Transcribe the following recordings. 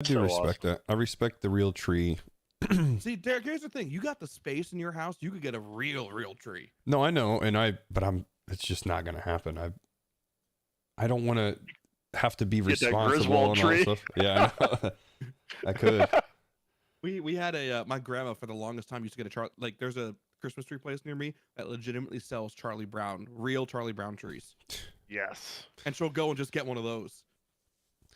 I do So respect that. I respect the real tree. See, Derek, here's the thing: you got the space in your house, you could get a real tree. No, I know, but it's just not gonna happen. I don't want to have to be Get that responsible Griswold and all that tree. stuff. Yeah, I know. I could. We had a my grandma for the longest time used to get a like there's a Christmas tree place near me that legitimately sells real Charlie Brown trees, Yes. and she'll go and just get one of those.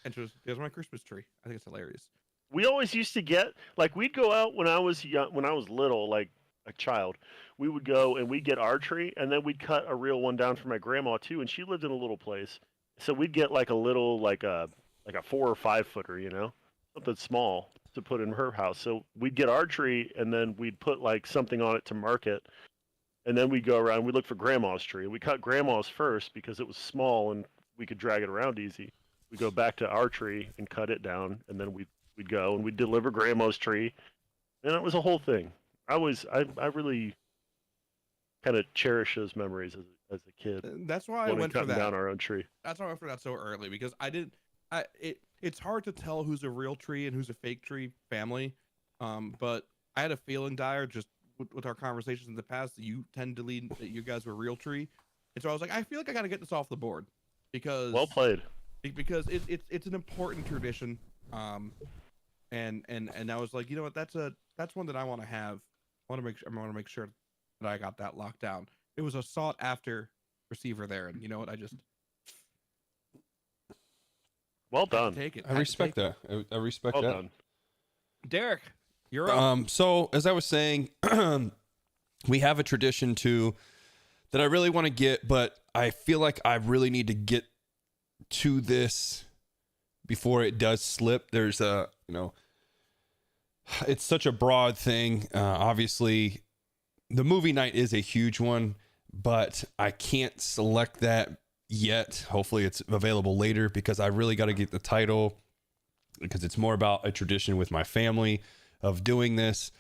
And she'll, here's my Christmas tree. I think it's hilarious. We always used to get like we'd go out when I was young, when I was little, like a child. We would go and we'd get our tree, and then we'd cut a real one down for my grandma too, and she lived in a little place, so we'd get like a little like a 4 or 5 footer, something small to put in her house. So we'd get our tree, and then we'd put like something on it to mark it, and then we'd go around. We'd look for grandma's tree. We cut grandma's first because it was small and we could drag it around easy. We go back to our tree and cut it down, and then we'd go and we'd deliver grandma's tree, and it was a whole thing. I really kind of cherish those memories as a kid. That's why I went for that. Down our own tree. That's why I went for that so early, because it's hard to tell who's a real tree and who's a fake tree family. But I had a feeling, Dyer, just with our conversations in the past, that you tend to lead that you guys were real tree, and so I was like, I feel like I got to get this off the board because well played. Because it's an important tradition. And I was like, you know what, that's one that I want to have. I want to make sure that I got that locked down. It was a sought after receiver there, and you know what, I just well done. Take it. I respect that. I respect well that. Done. Derek, you're up. So as I was saying, we have a tradition too that I really want to get, but I feel like I really need to get to this before it does slip. There's it's such a broad thing. Obviously, the movie night is a huge one, but I can't select that yet. Hopefully it's available later because I really got to get the title because it's more about a tradition with my family of doing this.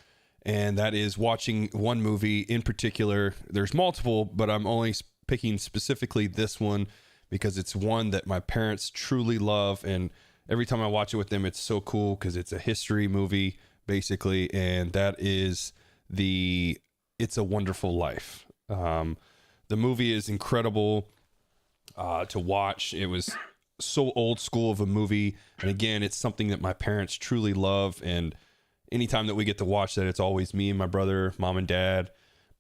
And that is watching one movie in particular. There's multiple, but I'm only picking specifically this one because it's one that my parents truly love. And every time I watch it with them, it's so cool because it's a history movie, basically. And that is It's a Wonderful Life. The movie is incredible to watch. It was so old school of a movie. And again, it's something that my parents truly love. And anytime that we get to watch that, it's always me and my brother, mom and dad,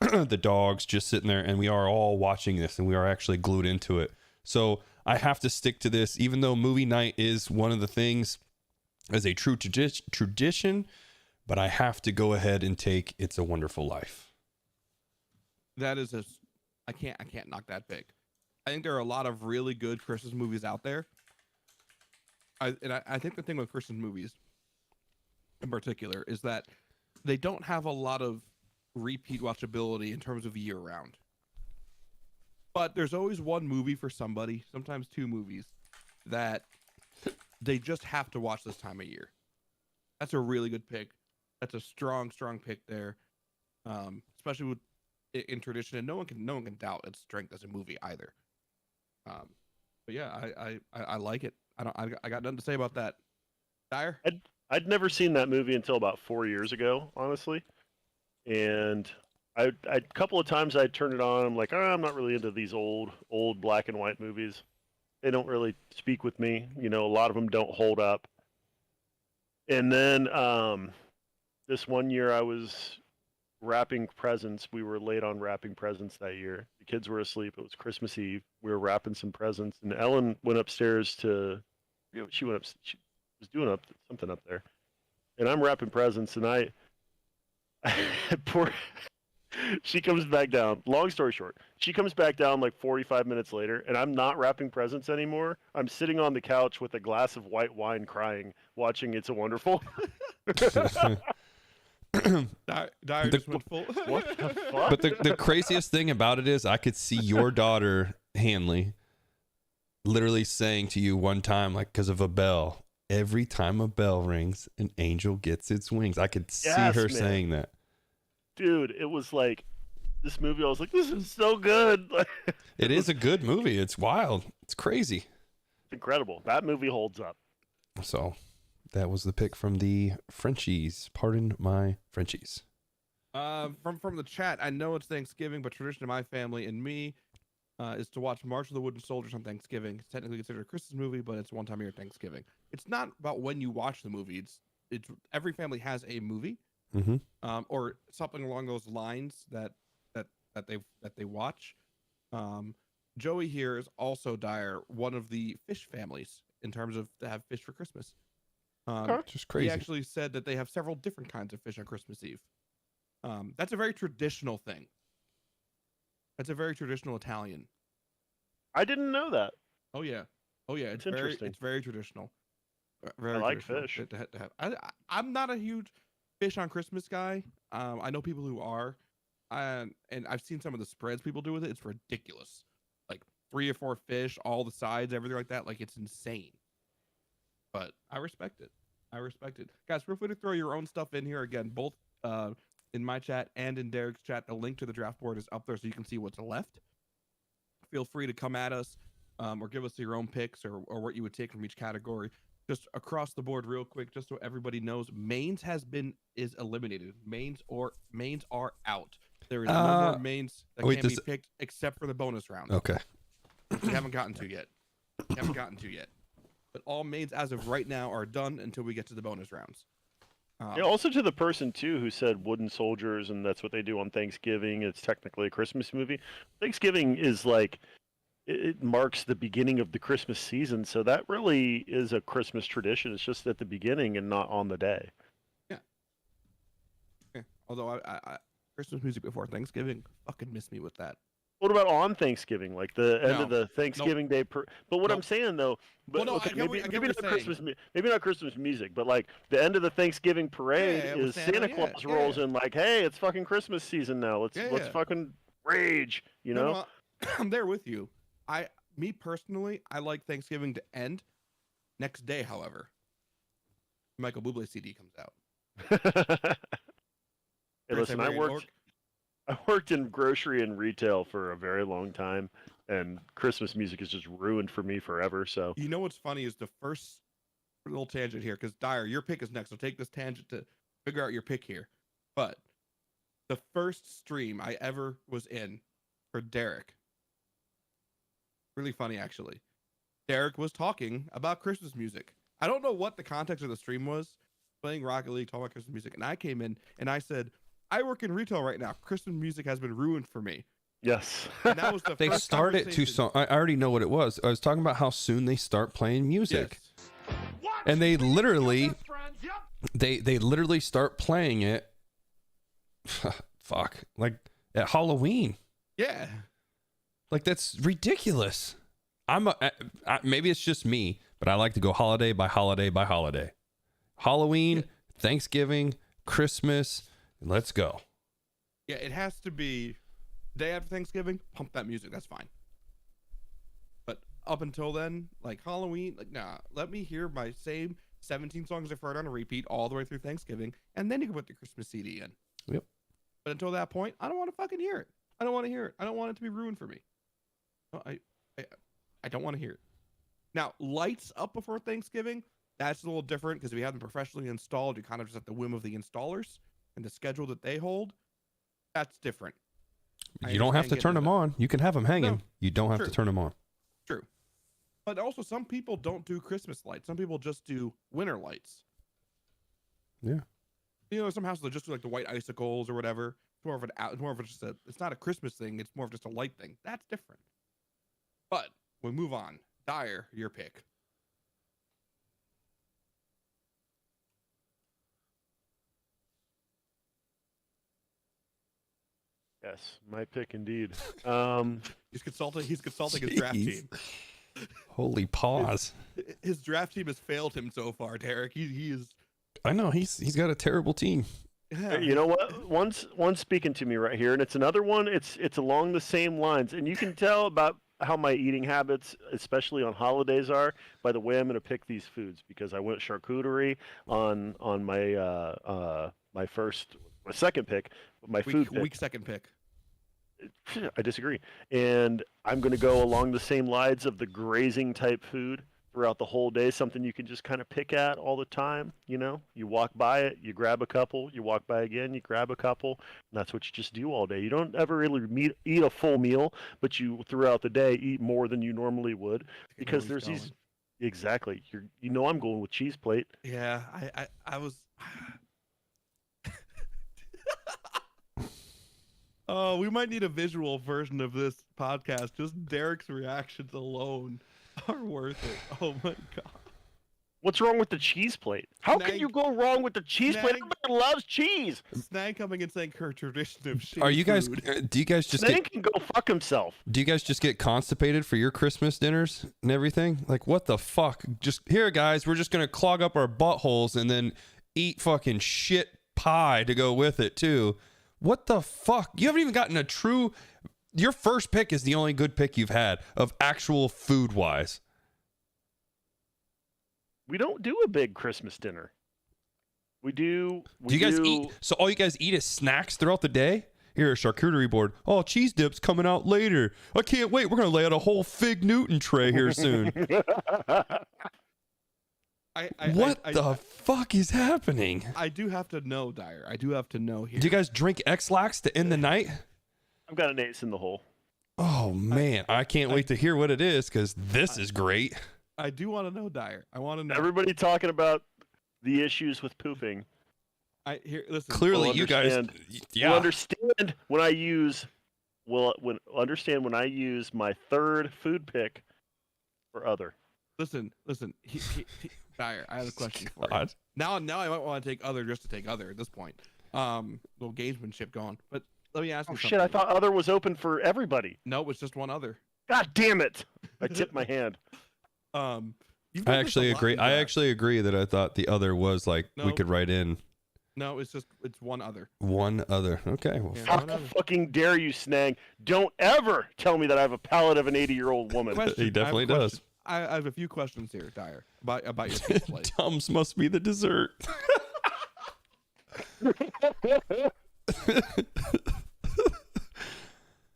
the dogs just sitting there. And we are all watching this and we are actually glued into it. So I have to stick to this, even though movie night is one of the things as a true tradition, but I have to go ahead and take It's a Wonderful Life. That is I can't knock that pick. I think there are a lot of really good Christmas movies out there. I think the thing with Christmas movies in particular is that they don't have a lot of repeat watchability in terms of year round. But there's always one movie for somebody, sometimes two movies, that they just have to watch this time of year. That's a really good pick. That's a strong pick there, especially with in tradition, and no one can doubt its strength as a movie either. But yeah, I like it. I got nothing to say about that. Dyer? I'd never seen that movie until about 4 years ago, honestly, and I a couple of times I'd turn it on. I'm like, I'm not really into these old black and white movies. They don't really speak with me. A lot of them don't hold up. And then this one year I was wrapping presents. We were late on wrapping presents that year. The kids were asleep. It was Christmas Eve. We were wrapping some presents, and Ellen went upstairs to, she was doing something up there, and I'm wrapping presents, and I she comes back down. Long story short, she comes back down like 45 minutes later, and I'm not wrapping presents anymore. I'm sitting on the couch with a glass of white wine crying, watching It's a Wonderful. Dyer just went full. What the fuck? But the craziest thing about it is I could see your daughter, Hanley, literally saying to you one time, like, because of a bell, every time a bell rings, an angel gets its wings. I could see her saying that. Dude, it was like this movie. I was like, this is so good. It is a good movie. It's wild. It's crazy. It's incredible. That movie holds up. So that was the pick from the Frenchies. Pardon my Frenchies. From the chat, I know it's Thanksgiving, but tradition of my family and me is to watch March of the Wooden Soldiers on Thanksgiving. It's technically considered a Christmas movie, but it's one time a year Thanksgiving. It's not about when you watch the movie. It's every family has a movie, or something along those lines that they watch. Joey here is also one of the fish families in terms of to have fish for Christmas. Just crazy. He actually said that they have several different kinds of fish on Christmas Eve. That's a very traditional thing. That's a very traditional Italian. I didn't know that. Oh yeah. It's very interesting. It's very traditional. Very I like traditional fish. to have. I'm not a huge fish on Christmas guy. I know people who are, and I've seen some of the spreads people do with it. It's ridiculous. Like 3 or 4 fish, all the sides, everything like that. Like it's insane. But I respect it. Guys, feel free to throw your own stuff in here again, both in my chat and in Derek's chat. A link to the draft board is up there so you can see what's left. Feel free to come at us or give us your own picks or what you would take from each category. Just across the board real quick, just so everybody knows, mains is eliminated. Mains are out. There is no more mains that can be picked except for the bonus round. Okay. We haven't gotten to yet. But all mains as of right now are done until we get to the bonus rounds. Yeah, also to the person too who said wooden soldiers and that's what they do on Thanksgiving. It's technically a Christmas movie. Thanksgiving is like it marks the beginning of the Christmas season, so that really is a Christmas tradition. It's just at the beginning and not on the day. Yeah. Although I Christmas music before Thanksgiving, fucking miss me with that. What about on Thanksgiving, like the end of the Thanksgiving Day? But what I'm saying though, maybe not Christmas music, but like the end of the Thanksgiving parade is Santa Claus rolls in like, hey, it's fucking Christmas season now. Let's fucking rage, you know? No, I'm there with you. Me personally, I like Thanksgiving to end. Next day, however, Michael Bublé CD comes out. Hey, listen, I worked in grocery and retail for a very long time, and Christmas music is just ruined for me forever. So you know what's funny is the first little tangent here, because Dyer, your pick is next. So take this tangent to figure out your pick here. But the first stream I ever was in for Derek, really funny actually. Derek was talking about Christmas music. I don't know what the context of the stream was, playing Rocket League, talking about Christmas music, and I came in and I said, I work in retail right now. Christmas music has been ruined for me. Yes. And that was the They first start it too conversation. soon. I already know what it was. I was talking about how soon they start playing music. Yes. And they literally they literally start playing it fuck, like at Halloween. Yeah. Like that's ridiculous. Maybe it's just me, but I like to go holiday by holiday by holiday. Halloween, Thanksgiving, Christmas, let's go. Yeah, it has to be day after Thanksgiving, pump that music, that's fine. But up until then, like Halloween, like nah, let me hear my same 17 songs I've heard on a repeat all the way through Thanksgiving, and then you can put the Christmas CD in. Yep. But until that point, I don't want to fucking hear it. I don't want to hear it. I don't want it to be ruined for me. No, I don't want to hear it. Now, lights up before Thanksgiving, that's a little different because we have them professionally installed. You kind of just at the whim of the installers and the schedule that they hold. That's different. You don't have to turn them on. You can have them hanging. No, you don't have to turn them on. True. But also, some people don't do Christmas lights. Some people just do winter lights. Yeah. You know, some houses just do like the white icicles or whatever. It's more of it's not a Christmas thing. It's more of just a light thing. That's different. But we move on. Dyer, your pick. Yes, my pick indeed. He's consulting his draft team. Holy pause. His draft team has failed him so far, Derek. He is. I know he's got a terrible team. Yeah. You know what? One's speaking to me right here, and it's another one. It's along the same lines, and you can tell about how my eating habits, especially on holidays, are by the way I'm going to pick these foods, because I went charcuterie on my my second pick, my food pick. Weak second pick. I disagree, and I'm going to go along the same lines of the grazing type food. throughout the whole day, something you can just kind of pick at all the time. You walk by it, you grab a couple, you walk by again, you grab a couple, and that's what you just do all day. You don't ever really eat a full meal, but you throughout the day eat more than you normally would because there's these. Exactly. I'm going with cheese plate. Yeah, I was. Oh, we might need a visual version of this podcast. Just Derek's reactions alone are worth it. Oh my god. What's wrong with the cheese plate? How can you go wrong with the cheese plate? Everybody loves cheese. Snag coming and saying her tradition of shitty Are you guys? food. Do you guys just Snag can go fuck himself. Do you guys just get constipated for your Christmas dinners and everything? Like, what the fuck? Just here, guys. We're just gonna clog up our buttholes and then eat fucking shit pie to go with it too. What the fuck? You haven't even gotten a true. Your first pick is the only good pick you've had of actual food wise. We don't do a big Christmas dinner. We do. Do you guys eat? So all you guys eat is snacks throughout the day? Here, a charcuterie board. Oh, cheese dip's coming out later. I can't wait. We're gonna lay out a whole Fig Newton tray here soon. What the fuck is happening? I do have to know, Dyer. I do have to know here. Do you guys drink X-Lax to end the night? I've got an ace in the hole. Oh man, I can't wait to hear what it is because this is great. I do want to know, Dyer. I want to know. Everybody talking about the issues with pooping. Listen. Clearly, We'll you guys, Will understand when I use. Understand when I use my third food pick for other. Listen. Dyer, I have a question for you. Now I might want to take other just to take other at this point. Little gamesmanship going. But let me ask you something. Shit, I thought other was open for everybody. No, it's just one other. God damn it! I tipped my hand. I actually agree. I actually agree that I thought the other was like we could write in. No, it's one other. One other. Okay. Well, How fucking dare you, Snag? Don't ever tell me that I have a palate of an 80-year-old woman. he definitely does. I have a few questions here, Dyer, about your cheese plate. Tums must be the dessert.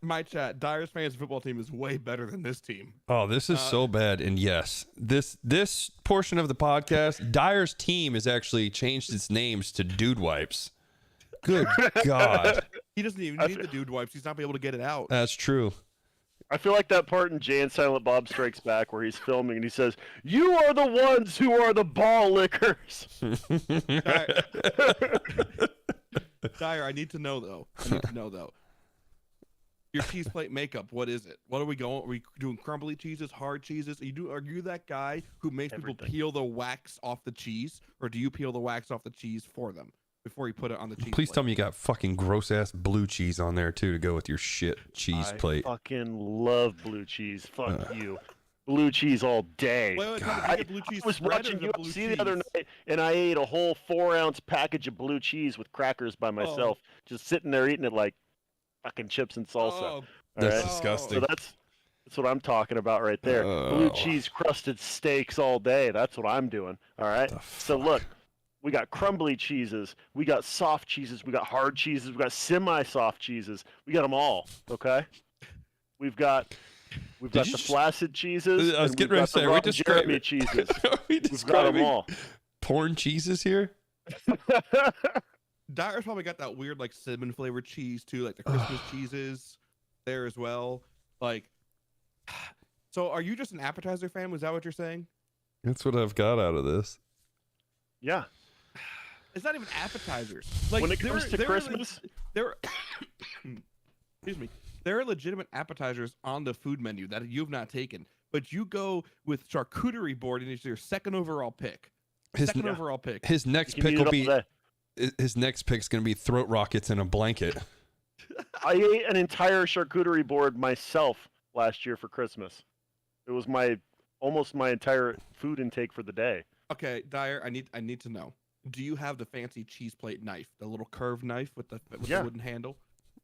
My chat, Dyer's fantasy football team is way better than this team. Oh, this is so bad. And yes, this portion of the podcast, Dyer's team has actually changed its names to Dude Wipes. Good God. He doesn't even need the dude wipes. He's not be able to get it out. That's true. I feel like that part in Jay and Silent Bob Strikes Back where he's filming and he says, "You are the ones who are the ball lickers." Dyer, I need to know though. Your cheese plate makeup, what is it? What are we going? Are we doing crumbly cheeses, hard cheeses? Are you that guy who makes people peel the wax off the cheese, or do you peel the wax off the cheese for them before you put it on the cheese Please plate? tell me you got fucking gross ass blue cheese on there too to go with your shit cheese plate. I fucking love blue cheese. Fuck you. Blue cheese all day. Wait, I was watching UFC the other night, and I ate a whole 4-ounce package of blue cheese with crackers by myself, just sitting there eating it like fucking chips and salsa. Oh, that's disgusting. So that's what I'm talking about right there. Blue cheese crusted steaks all day. That's what I'm doing. All right. So look, we got crumbly cheeses, we got soft cheeses, we got hard cheeses, we got semi-soft cheeses. We got them all. Okay. We've got the flaccid cheeses. I was getting ready to say, are we Jeremy cheeses. We've got them all. Porn cheeses here. Dyer's probably got that weird like cinnamon flavored cheese too, like the Christmas cheeses there as well. Like, so are you just an appetizer fan? Was that what you're saying? That's what I've got out of this. Yeah. It's not even appetizers. Like when it comes to Christmas, excuse me. There are legitimate appetizers on the food menu that you've not taken, but you go with charcuterie board and it's your second overall pick. His next pick will be. His next pick's gonna be throat rockets in a blanket. I ate an entire charcuterie board myself last year for Christmas. It was almost my entire food intake for the day. Okay, Dyer, I need to know. Do you have the fancy cheese plate knife, the little curved knife with the wooden handle?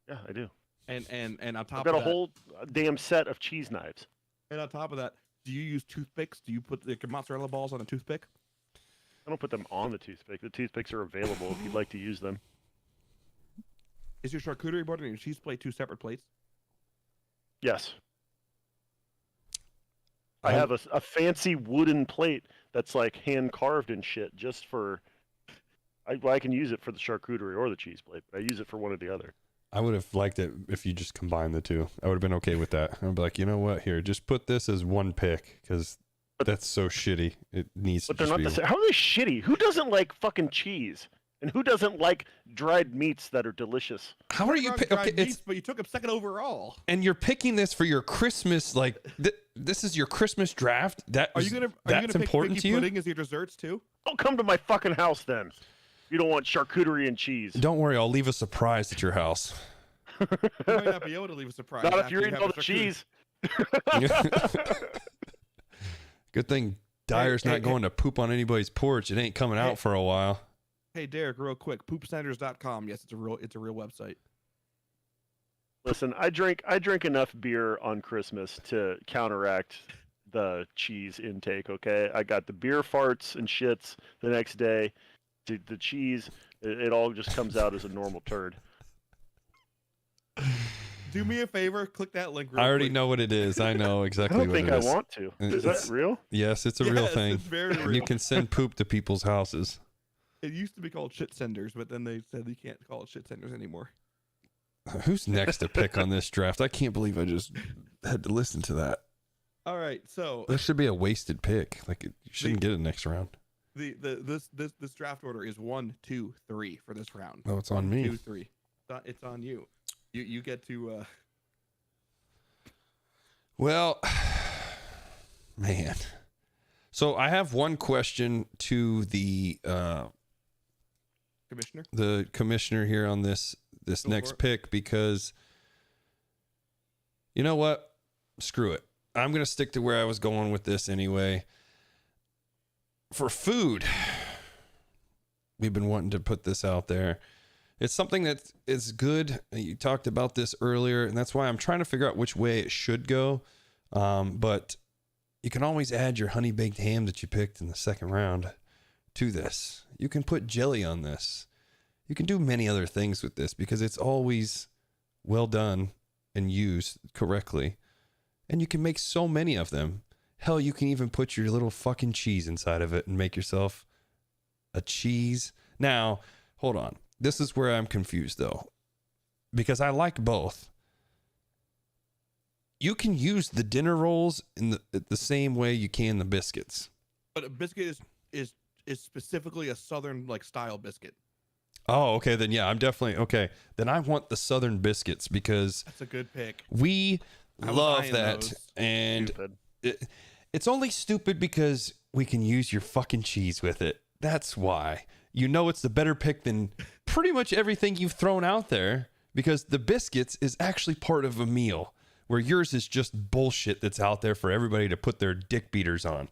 Yeah, I do. And on top I've got a whole damn set of cheese knives. And on top of that, do you use toothpicks? Do you put the mozzarella balls on a toothpick? I don't put them on the toothpick. The toothpicks are available if you'd like to use them. Is your charcuterie board and your cheese plate two separate plates? Yes. I have a fancy wooden plate that's like hand carved and shit, just for. I can use it for the charcuterie or the cheese plate, but I use it for one or the other. I would have liked it if you just combined the two. I would have been okay with that. I'd be like, you know what? Here, just put this as one pick because that's so shitty. It needs But to they're just not be. the same. How are they shitty? Who doesn't like fucking cheese? And who doesn't like dried meats that are delicious? How are you? Wrong, Okay, dried it's meats, but you took him second overall. and you're picking this for your Christmas. Like this is your Christmas draft. Are you gonna That's pick important Figgy to you? pudding as your desserts too? Don't come to my fucking house then. You don't want charcuterie and cheese. Don't worry, I'll leave a surprise at your house. You might not be able to leave a surprise. Not if after you're you eating have all a the charcuterie. cheese. Good thing Dyer's Hey, not hey, going to poop on anybody's porch. It ain't coming out for a while. Hey Derek, real quick, poopsanders.com. Yes, it's a real website. Listen, I drink enough beer on Christmas to counteract the cheese intake. Okay, I got the beer farts and shits the next day. The cheese, it all just comes out as a normal turd. Do me a favor, click that link. Real I already quick. know what it is. I know I exactly don't what think it I is. want to. Is It's- that real? Yes, it's a real Yes, thing. It's very And real. you can send poop to people's houses. It used to be called shit senders, but then they said you can't call it shit senders anymore. Who's next to pick on this draft? I can't believe I just had to listen to that. All right, so That should be a wasted pick. Like you shouldn't get it next round. this draft order is 1, 2, 3 for this round. Oh, it's on 1, me. 2, 3. It's on you. You get to. Well, man. So I have one question to the Commissioner. commissioner here on this Go next for it. pick because you know what? Screw it. I'm going to stick to where I was going with this anyway. For food, we've been wanting to put this out there. It's something that is good. You talked about this earlier, and that's why I'm trying to figure out which way it should go. But you can always add your honey baked ham that you picked in the second round to this. You can put jelly on this. You can do many other things with this because it's always well done and used correctly. And you can make so many of them. Hell, you can even put your little fucking cheese inside of it and make yourself a cheese. Now, hold on. This is where I'm confused though, because I like both. You can use the dinner rolls in the same way you can the biscuits. But a biscuit is specifically a southern like style biscuit. Oh, okay. Then yeah, I'm definitely okay. Then I want the Southern biscuits because That's a good pick. we I was love eyeing that. those. And Stupid. it's only stupid because we can use your fucking cheese with it. That's why. You know it's the better pick than pretty much everything you've thrown out there because the biscuits is actually part of a meal where yours is just bullshit that's out there for everybody to put their dick beaters on.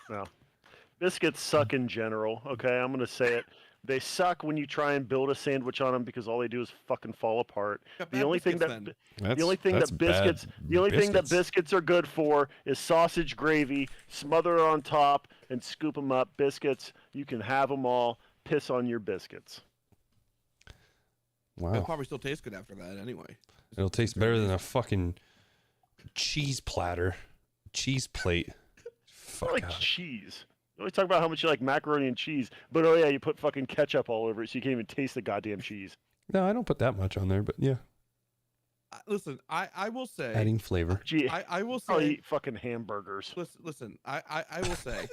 No. Biscuits suck in general. Okay, I'm gonna say it. They suck when you try and build a sandwich on them because all they do is fucking fall apart. Got The bad only thing biscuits that then. the only thing That's that bad biscuits the only thing that biscuits. biscuits are good for is sausage gravy, smother it on top and scoop them up. Biscuits, you can have them all. Piss on your biscuits. It'll Wow. probably still taste good after that anyway. It'll taste better than a fucking cheese platter, cheese plate. I Fuck like off. cheese. You always talk about how much you like macaroni and cheese, but oh yeah, you put fucking ketchup all over it so you can't even taste the goddamn cheese. No, I don't put that much on there, but yeah, Listen, I will say. adding flavor. Gee, I will I'll say. eat fucking hamburgers. Listen. I will say.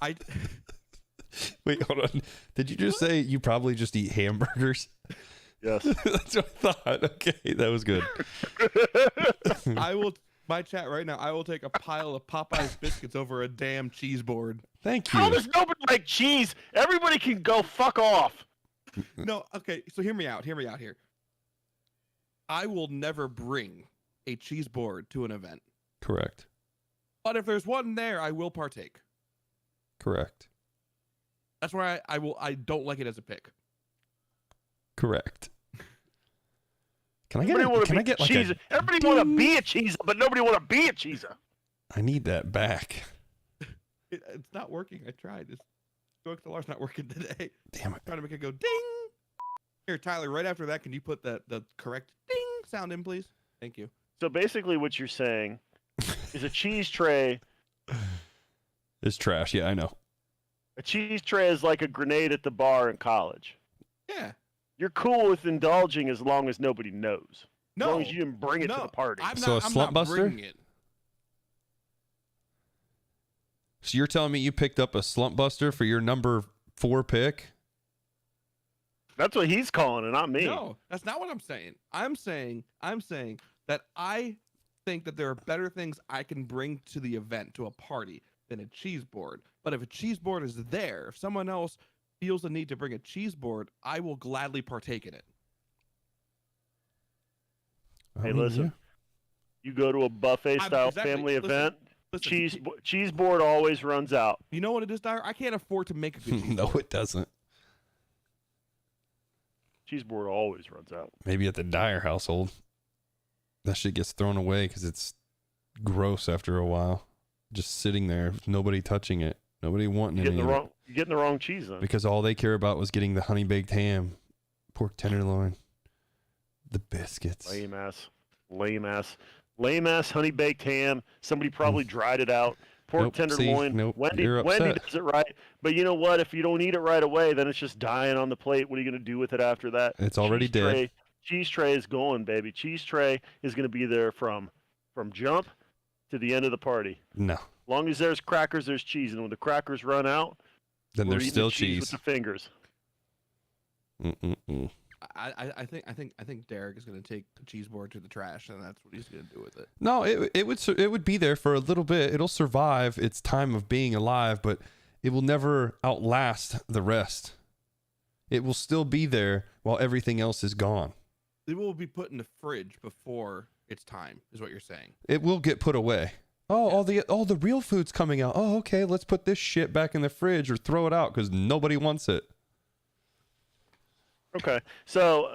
I Wait, hold on. Did you just say you probably just eat hamburgers? Yes. That's what I thought. Okay, that was good. I will. My chat right now. I will take a pile of Popeye's biscuits over a damn cheese board. Thank How you. does nobody like cheese? Everybody can go fuck off. No, okay. So hear me out. Hear me out here. I will never bring a cheese board to an event, Correct. but if there's one there, I will partake. Correct. That's why I will. I don't like it as a pick. Correct. Can I get? Everybody A, want can to I be get like cheese. a? Everybody want to be a cheese, but nobody want to be a cheese. I need that back. It's not working. I tried. It's XLR's not working today. Damn it. Trying to make it go ding. Here, Tyler. Right after that, can you put the correct ding sound in, please? Thank you. So basically, what you're saying is a cheese tray It's trash. Yeah, I know. A cheese tray is like a grenade at the bar in college. Yeah. You're cool with indulging as long as nobody knows. As No. long as you didn't bring it to No. the party. I'm So not, a I'm slump not buster? bringing it. So you're telling me you picked up a slump buster for your number 4 pick? That's what he's calling it, not me. No, that's not what I'm saying. I'm saying that I think that there are better things I can bring to the event, to a party, than a cheese board. But if a cheese board is there, if someone else feels the need to bring a cheese board, I will gladly partake in it. I Hey, mean, listen. yeah. You go to a buffet style exactly- family listen, event, Listen, cheese board always runs out. you know what it is, Dyer? I can't afford to make a good cheese No, board. it doesn't. Cheese board always runs out. Maybe at the Dyer household. That shit gets thrown away because it's gross after a while. Just sitting there, with nobody touching it, nobody wanting You're any of it. getting the wrong cheese then. Because all they care about was getting the honey baked ham, pork tenderloin, the biscuits. Lame ass honey baked ham. Somebody probably dried it out. Pork Nope, see, tenderloin. nope, Wendy you're upset. does it right. But you know what? If you don't eat it right away, then it's just dying on the plate. What are you going to do with it after that? It's already Cheese dead. Tray, cheese tray is going, baby. Cheese tray is going to be there from jump to the end of the party. No. Long as there's crackers, there's cheese. And when the crackers run out, Then we're there's eating still the cheese cheese. with the fingers. Mm-mm-mm. I think Derek is going to take the cheese board to the trash, and that's what he's going to do with it. No, it would be there for a little bit. It'll survive its time of being alive, but it will never outlast the rest. It will still be there while everything else is gone. It will be put in the fridge before it's time, is what you're saying. It will get put away. Oh, all the real food's coming out. Oh, okay, let's put this shit back in the fridge or throw it out because nobody wants it. Okay. So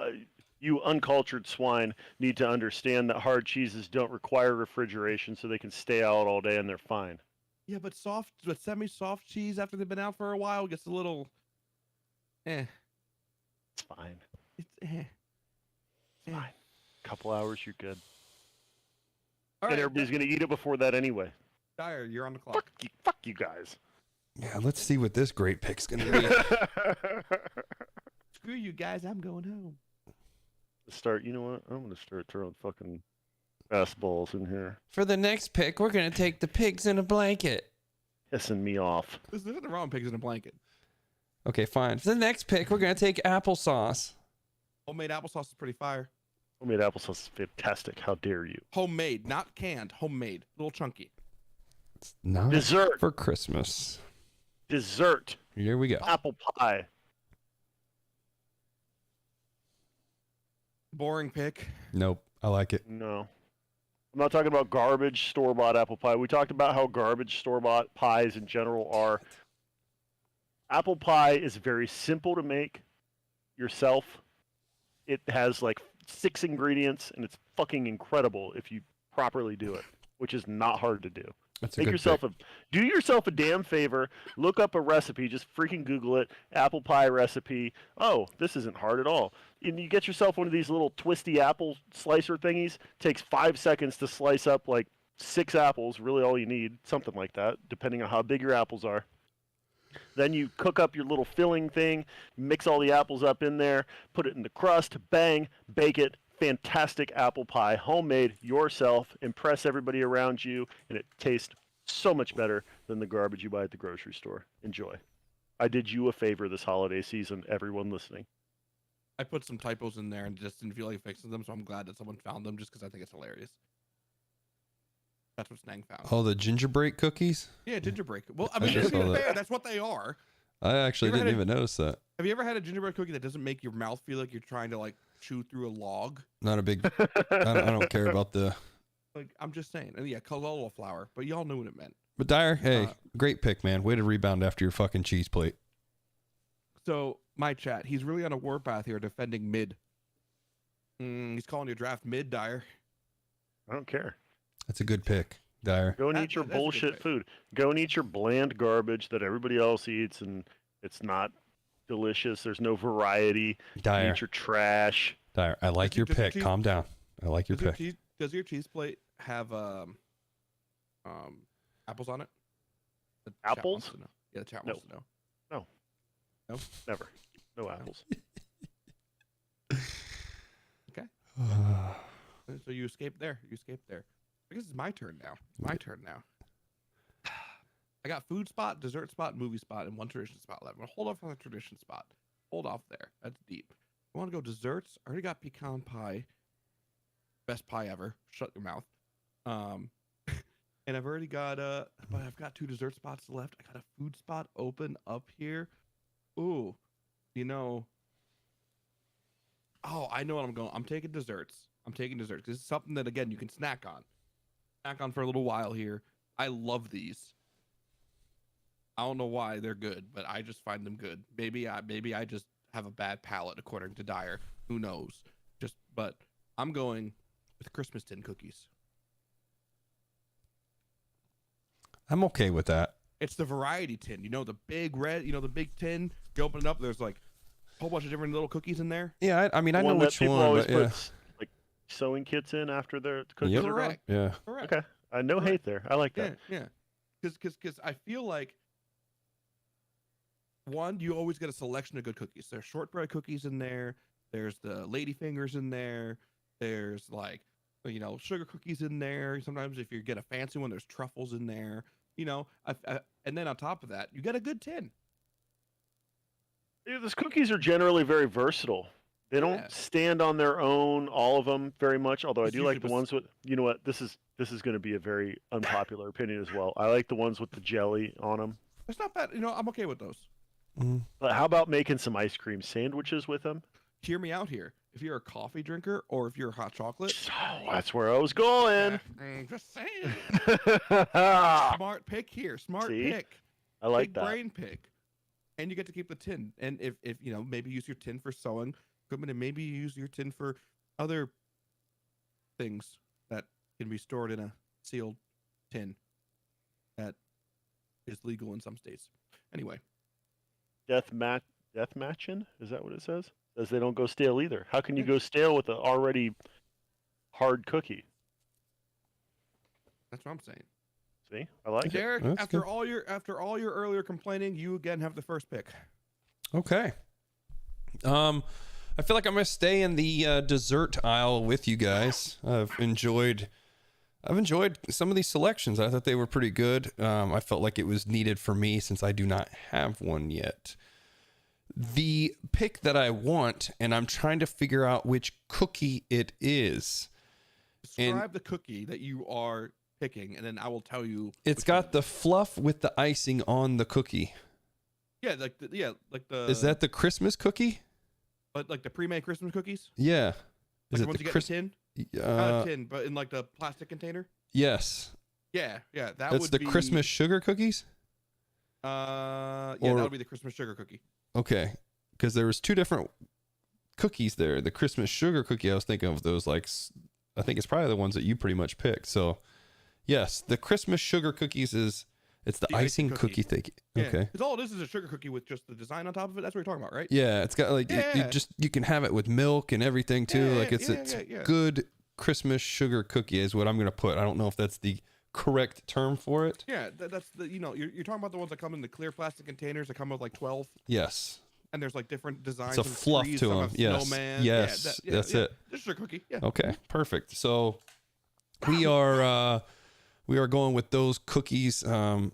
you uncultured swine need to understand that hard cheeses don't require refrigeration, so they can stay out all day and they're fine. Yeah, but semi-soft cheese after they've been out for a while gets a little, It's fine. It's It's fine. Couple hours, you're good. All And right, everybody's gonna eat it before that anyway. Dyer, you're on the clock. Fuck you guys. Yeah, let's see what this great pick's gonna be. Screw you guys, I'm going home. You know what? I'm gonna start throwing fucking fastballs in here, For the next pick, we're gonna take the pigs in a blanket. pissing me off. There's nothing wrong with pigs in a blanket. Okay, fine. For the next pick, we're gonna take applesauce. Homemade applesauce is pretty fire. Homemade applesauce is fantastic. How dare you? Homemade, not canned. Homemade, little chunky. It's not Dessert. for Christmas. Dessert. Here we go. Apple pie. Boring pick. Nope, I like it. No. I'm not talking about garbage store-bought apple pie. We talked about how garbage store-bought pies in general are. Apple pie is very simple to make yourself. It has like 6 ingredients, and it's fucking incredible if you properly do it, which is not hard to do. That's a Make good yourself pick. do yourself a damn favor. Look up a recipe. Just freaking Google it. Apple pie recipe. Oh, this isn't hard at all. And you get yourself one of these little twisty apple slicer thingies. Takes 5 seconds to slice up like 6 apples. Really, all you need, something like that, depending on how big your apples are. Then you cook up your little filling thing. Mix all the apples up in there. Put it in the crust. Bang. Bake it. Fantastic apple pie, homemade yourself. Impress everybody around you, and it tastes so much better than the garbage you buy at the grocery store. Enjoy. I did you a favor this holiday season, everyone listening. I put some typos in there and just didn't feel like fixing them, so I'm glad that someone found them just because I think it's hilarious. That's what Snang found. Oh, the gingerbread cookies? Yeah, gingerbread. Well, I I mean, just to be saw that. fair, that's what they are. I actually You ever didn't had even notice that. Have you ever had a gingerbread cookie that doesn't make your mouth feel like you're trying to like chew through a log? Not a big. I don't care about the. Like, I'm just saying. And yeah, Kalolo flour, but y'all knew what it meant. But Dyer, hey, Uh, great pick, man. Way to rebound after your fucking cheese plate. So, my chat, he's really on a warpath here defending mid. He's calling your draft mid, Dyer. I don't care. That's a good pick, Dyer. Go and That- eat your that's a good bullshit pick. food. Go and eat your bland garbage that everybody else eats, and it's not delicious. There's no variety. Dyer, Eat your trash. Dyer. I like Does your your pick. cheese- Calm down. I like your pick. Does your cheese plate have apples on it? The chat wants Apples? to know. Yeah, the chat No. wants to know. Never. No apples. So you escaped there. You escaped there. I guess it's my turn now. My turn now. I got food spot, dessert spot, movie spot, and one tradition spot left. I'm gonna hold off on the tradition spot. Hold off there. That's deep. I want to go desserts. I already got pecan pie. Best pie ever. Shut your mouth. And I've already got but I've got 2 dessert spots left. I got a food spot open up here. Ooh, you know. Oh, I know what I'm going. I'm taking desserts. This is something that again you can snack on for a little while here. I love these. I don't know why they're good, but I just find them good. Maybe I just have a bad palate according to Dyer. Who knows? But I'm going with Christmas tin cookies. I'm okay with that. It's the variety tin. You know, the big red, the big tin. You open it up, there's like a whole bunch of different little cookies in there. Yeah, I mean, I know One that which people one, always but yeah. put like sewing kits in after their cookies Yep. are gone. Correct. Yeah. Correct. Okay. No Correct. hate there. I like Yeah, that. yeah. Because I feel like one, you always get a selection of good cookies. There's shortbread cookies in there. There's the lady fingers in there. There's like, sugar cookies in there. Sometimes if you get a fancy one, there's truffles in there. And then on top of that, you get a good tin. Yeah, those cookies are generally very versatile. They don't Yeah. stand on their own, all of them, very much. Although I It's do like usually the ones with, you know what, this is going to be a very unpopular opinion as well. I like the ones with the jelly on them. It's not bad. I'm okay with those. Mm. But how about making some ice cream sandwiches with them? Hear me out here. If you're a coffee drinker or if you're hot chocolate, Oh, that's where I was going. just saying. I Smart pick here. Smart See? pick. like Big that. brain pick. And you get to keep the tin. And if maybe use your tin for sewing equipment, and maybe you use your tin for other things that can be stored in a sealed tin that is legal in some states. Anyway, Death matching? Is that what it says? Says they don't go stale either. How can you go stale with an already hard cookie? that's what I'm saying. See, I like it. Derek, That's after good. all your earlier complaining, you again have the first pick. Okay. I feel like I'm gonna stay in the dessert aisle with you guys. I've enjoyed some of these selections. I thought they were pretty good. I felt like it was needed for me since I do not have one yet. The pick that I want, and I'm trying to figure out which cookie it is. Describe the cookie that you are picking, and then I will tell you. It's which got one. the fluff with the icing on the cookie. like the Is that the Christmas cookie? like the pre-made Christmas cookies? Yeah. Like Is the it ones the you get Chris? in a tin? Not Uh, a tin, but in like the plastic container. yes. Yeah, that That's would the be, Christmas sugar cookies? Yeah, Or- that would be the Christmas sugar cookie. Okay. Because there was 2 different cookies there. The Christmas sugar cookie, I was thinking of those I think it's probably the ones that you pretty much picked. So, yes, the Christmas sugar cookies it's the The icing icing cookie thing. Yeah, Okay. because all it is a sugar cookie with just the design on top of it. That's what you're talking about, right? Yeah, it's got like Yeah. you can have it with milk and everything too. Yeah, Like it's yeah. good Christmas sugar cookie is what I'm gonna put. I don't know if that's the correct term for it. Yeah, that's the you're talking about the ones that come in the clear plastic containers that come with like 12, Yes, and there's like different designs. it's a and fluff trees, to some them. have Yes, snowman. yes, that's it. Just sugar cookie. Yeah. Okay, perfect. So we are going with those cookies. I'm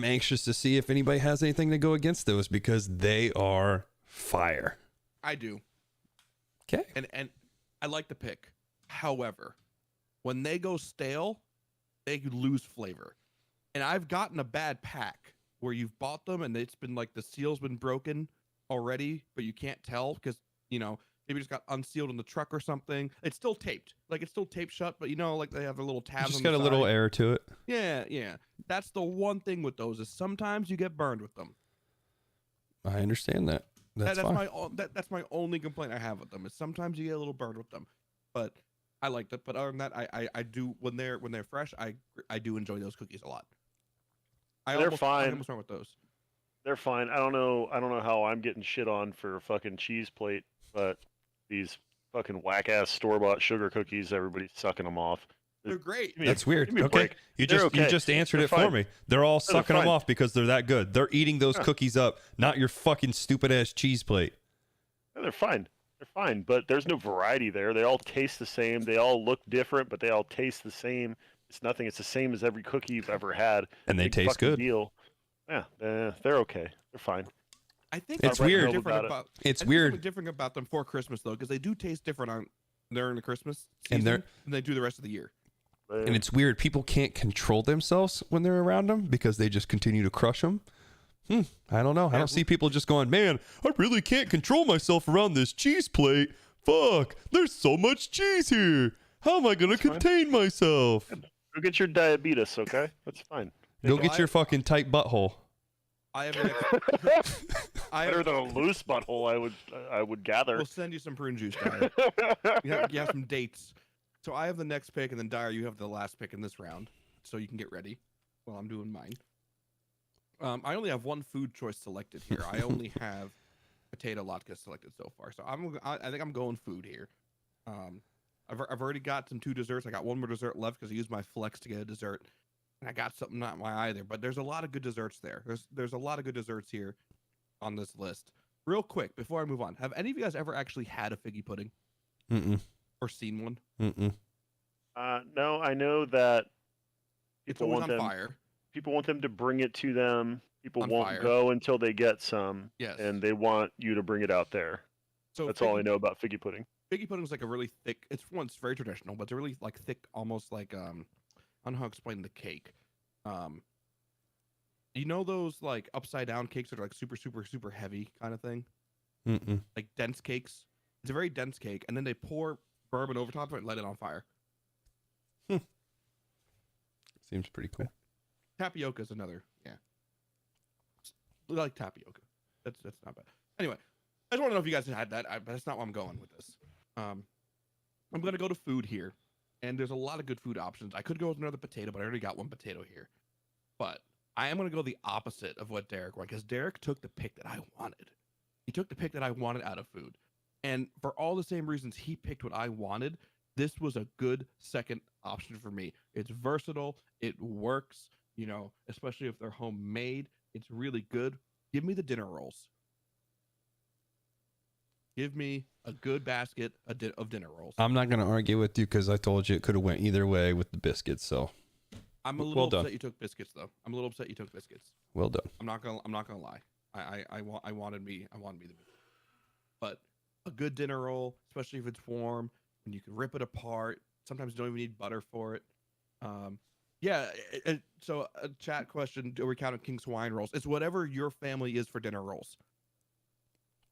anxious to see if anybody has anything to go against those because they are fire. I do. Okay. And I like the pick. However, when they go stale, they lose flavor. And I've gotten a bad pack where you've bought them and it's been like the seal's been broken already, but you can't tell because, maybe it just got unsealed in the truck or something. It's still taped. Like it's still taped shut, but like they have a little tabs Just on got the a little side. air to it. Yeah. That's the one thing with those is sometimes you get burned with them. I understand that. That's fine. That's my only complaint I have with them is sometimes you get a little burned with them, but I like that. But other than that, I do when they're fresh, I do enjoy those cookies a lot. They're I fine. almost went with those. They're fine. I don't know how I'm getting shit on for a fucking cheese plate, but these fucking whack ass store bought sugar cookies, everybody's sucking them off. They're great. Give me a- That's weird. give me a Okay, break. you They're just you okay. just answered They're it for fine. me. They're all They're sucking them fine. off because they're that good. They're eating those Yeah. cookies up, not your fucking stupid ass cheese plate. Yeah, they're fine. They're fine, but there's no variety there. They all taste the same. They all look different, but they all taste the same. It's nothing. It's the same as every cookie you've ever had. And they Big taste fucking good. Deal. Yeah, they're okay. They're fine. I think It's something weird. different About it. It's I think weird. something different about them for Christmas though, because they do taste different on during the Christmas And season they're- than they do the rest of the year. But, And it's weird. People can't control themselves when they're around them because they just continue to crush them. I don't know. I don't see people just going, man, I really can't control myself around this cheese plate. Fuck, there's so much cheese here. How am I going to That's fine. contain myself? go get your diabetes, okay? That's fine. Go So get your fucking tight butthole. I have an I Better have, than a loose butthole, I would gather. we'll send you some prune juice, Dyer. You have some dates. So I have the next pick, and then Dyer, you have the last pick in this round, so you can get ready while I'm doing mine. I only have one food choice selected here. I only have potato latke selected so far, so I think I'm going food here. I've already got some 2 desserts. I got one more dessert left because I used my flex to get a dessert, and I got something not my either. But there's a lot of good desserts there. There's a lot of good desserts here on this list. Real quick before I move on, have any of you guys ever actually had a figgy pudding Mm-mm. or seen one? Mm-mm. No, I know that It's people always want on them. fire. People want them to bring it to them. People On won't fire. go until they get some, Yes. and they want you to bring it out there. So That's all I know about figgy pudding. Figgy pudding is like a really thick. It's very traditional, but it's a really like thick, almost like I don't know how to explain the cake. You know those like upside down cakes that are like super, super, super heavy kind of thing, Mm-mm. like dense cakes. It's a very dense cake, and then they pour bourbon over top of it and light it on fire. Seems pretty cool. Tapioca is another, yeah. I like tapioca. That's not bad. Anyway, I just want to know if you guys had that. But that's not where I'm going with this. I'm gonna go to food here, and there's a lot of good food options. I could go with another potato, but I already got one potato here. But I am gonna go the opposite of what Derek went, because Derek took the pick that I wanted. He took the pick that I wanted out of food, and for all the same reasons he picked what I wanted, this was a good second option for me. It's versatile. It works. You know, especially if they're homemade. It's really good. Give me the dinner rolls. Give me a good basket of dinner rolls. I'm not going to argue with you because I told you it could have went either way with the biscuits. So I'm a well little done. upset you took biscuits, though. I'm a little upset you took biscuits. well done. I'm not gonna lie. I wanted me the biscuits. But a good dinner roll, especially if it's warm, and you can rip it apart. Sometimes you don't even need butter for it. Yeah. So a chat question: do we count King's Hawaiian rolls? It's whatever your family is for dinner rolls.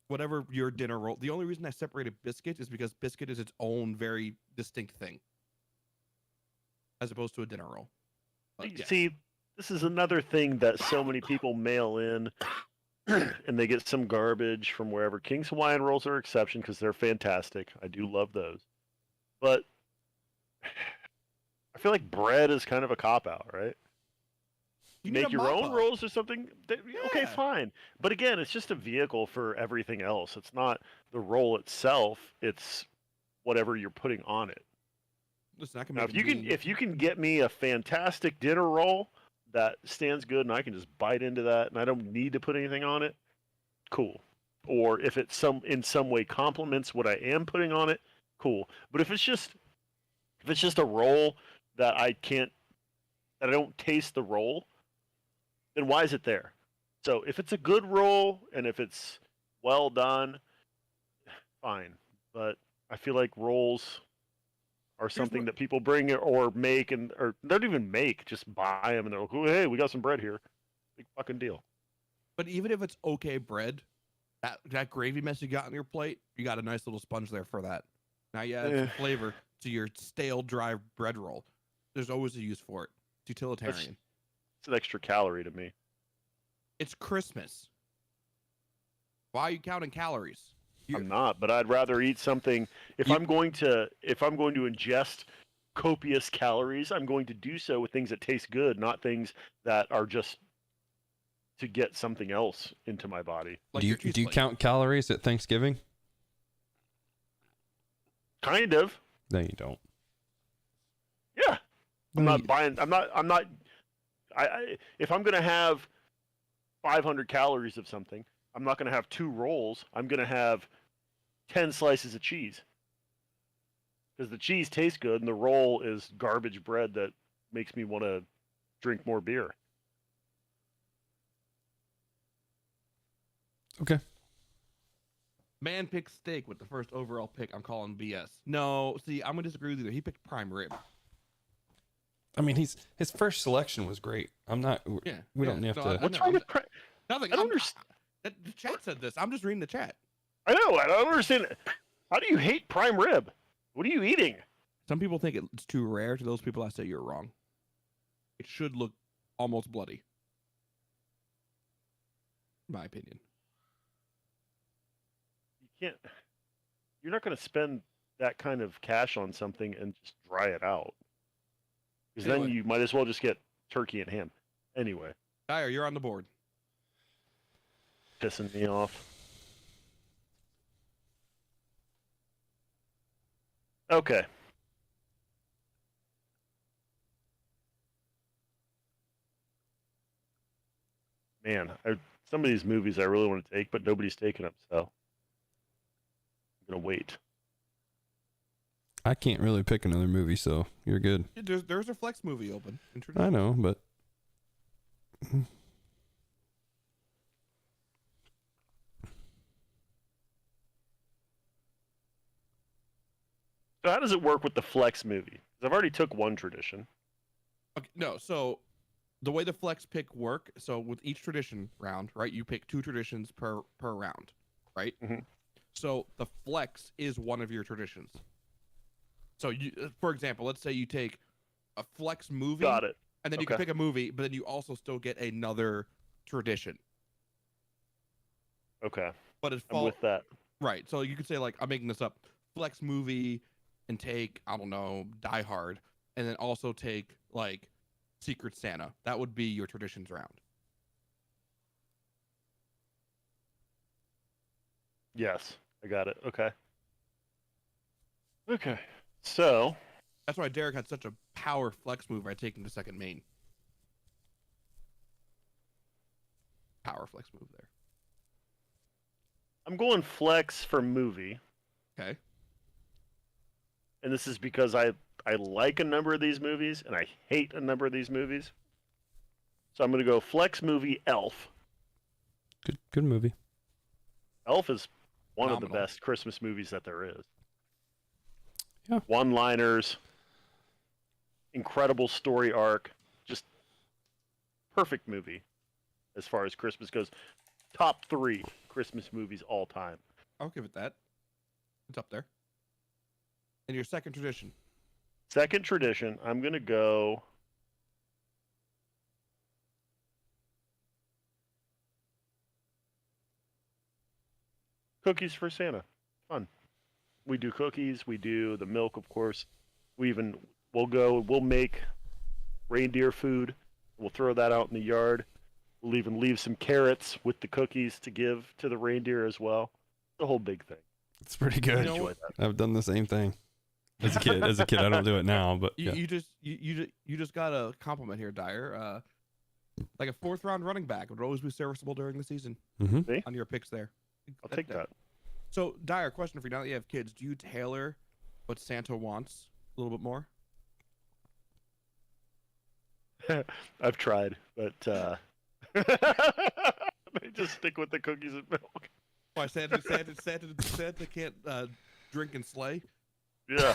Whatever your dinner roll. The only reason I separated biscuit is because biscuit is its own very distinct thing, as opposed to a dinner roll. But yeah. See, this is another thing that so many people mail in, and they get some garbage from wherever. King's Hawaiian rolls are an exception because they're fantastic. I do love those, but I feel like bread is kind of a cop out, right? You Make need a your own mop-up. rolls or something. Okay, Yeah. fine. But again, it's just a vehicle for everything else. It's not the roll itself. It's whatever you're putting on it. Listen, I can Now, make if you can get me a fantastic dinner roll that stands good and I can just bite into that and I don't need to put anything on it, cool. Or if it's in some way complements what I am putting on it, cool. But if it's just a roll that I don't taste the roll, then why is it there? So if it's a good roll and if it's well done, fine. But I feel like rolls are something what- that people bring or make or they don't even make, just buy them and they're like, oh, hey, we got some bread here. Big fucking deal. But even if it's okay bread, that gravy mess you got on your plate, you got a nice little sponge there for that. Now you add some flavor to your stale, dry bread roll. There's always a use for it. It's utilitarian. It's an extra calorie to me. It's Christmas. Why are you counting calories? I'm not, but I'd rather eat something. If I'm going to ingest copious calories, I'm going to do so with things that taste good, not things that are just to get something else into my body. Like do you your cheese do you plate. count calories at Thanksgiving? Kind of. No, you don't. Yeah. I'm not buying. I'm not. If I'm gonna have 500 calories of something, I'm not gonna have 2 rolls. I'm gonna have 10 slices of cheese because the cheese tastes good and the roll is garbage bread that makes me want to drink more beer. Okay. Man picked steak with the first overall pick. I'm calling BS. No, see, I'm gonna disagree with you. He picked prime rib. I mean, his first selection was great. I'm not. Yeah, We don't have to. What's wrong with nothing? I don't understand. The chat said this. I'm just reading the chat. I know. I don't understand. How do you hate prime rib? What are you eating? Some people think it's too rare. To those people, I say you're wrong. It should look almost bloody. In my opinion. You can't. You're not going to spend that kind of cash on something and just dry it out. Because then Anyway. you might as well just get turkey and ham. Anyway, Dyer, you're on the board. pissing me off. Okay. Man, some of these movies I really want to take, but nobody's taking them, so I'm gonna wait. I can't really pick another movie, so you're good. Yeah, there's a flex movie open. I know, but So how does it work with the flex movie? 'Cause I've already took one tradition. Okay, no, so the way the flex pick work, so with each tradition round, right, you pick 2 traditions per round, right? Mhm. So the flex is one of your traditions. So you, for example, let's say you take a flex movie, Got it. and then you can Okay. pick a movie, but then you also still get another tradition. Okay. But it's I'm with that. right. So you could say like I'm making this up, flex movie, and take I don't know Die Hard, and then also take like Secret Santa. That would be your traditions round. Yes, I got it. Okay. Okay. So That's why Derek had such a power flex move by taking the second main. Power flex move there. I'm going flex for movie, Okay. and this is because I like a number of these movies and I hate a number of these movies. So I'm going to go flex movie Elf. good movie. Elf is one of the Phenomenal. best Christmas movies that there is. Yeah. One-liners, incredible story arc, just perfect movie as far as Christmas goes. Top 3 Christmas movies all time. I'll give it that. It's up there. And your second tradition. Second tradition, I'm going to go cookies for Santa. Fun. We do cookies, we do the milk, of course. We'll make reindeer food. We'll throw that out in the yard. We'll even leave some carrots with the cookies to give to the reindeer as well. The whole big thing. It's pretty good. You know Enjoy what? that. I've done the same thing as a kid. As a kid, I don't do it now, but You, yeah. you just got a compliment here, Dyer. Like a 4th round running back would always be serviceable during the season Mm-hmm. on your picks there. I'll take that. So, Dyer, question for you. Now that you have kids, do you tailor what Santa wants a little bit more? I've tried, but they just stick with the cookies and milk. Why Santa can't drink and slay? Yeah.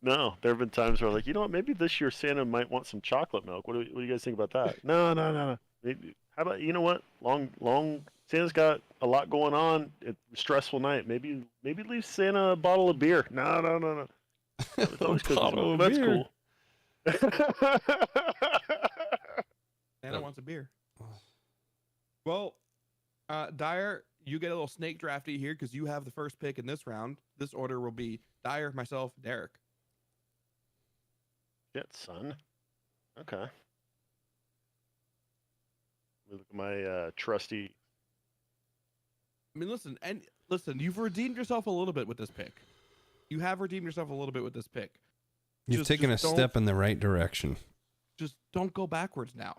No, there have been times where like, you know what, maybe this year Santa might want some chocolate milk. What do you guys think about that? No. Maybe, how about, you know what? Long Santa's got a lot going on. It's a stressful night. Maybe leave Santa a bottle of beer. No. It's always cookies and Bottle milk. of That's beer. cool. Santa wants a beer. Well, Dyer, you get a little snake drafty here because you have the first pick in this round. This order will be Dyer, myself, Derek. Shit, son. Okay. Let me look at my trusty. I mean, listen, you've redeemed yourself a little bit with this pick. You have redeemed yourself a little bit with this pick. You've taken a step in the right direction. Just don't go backwards now.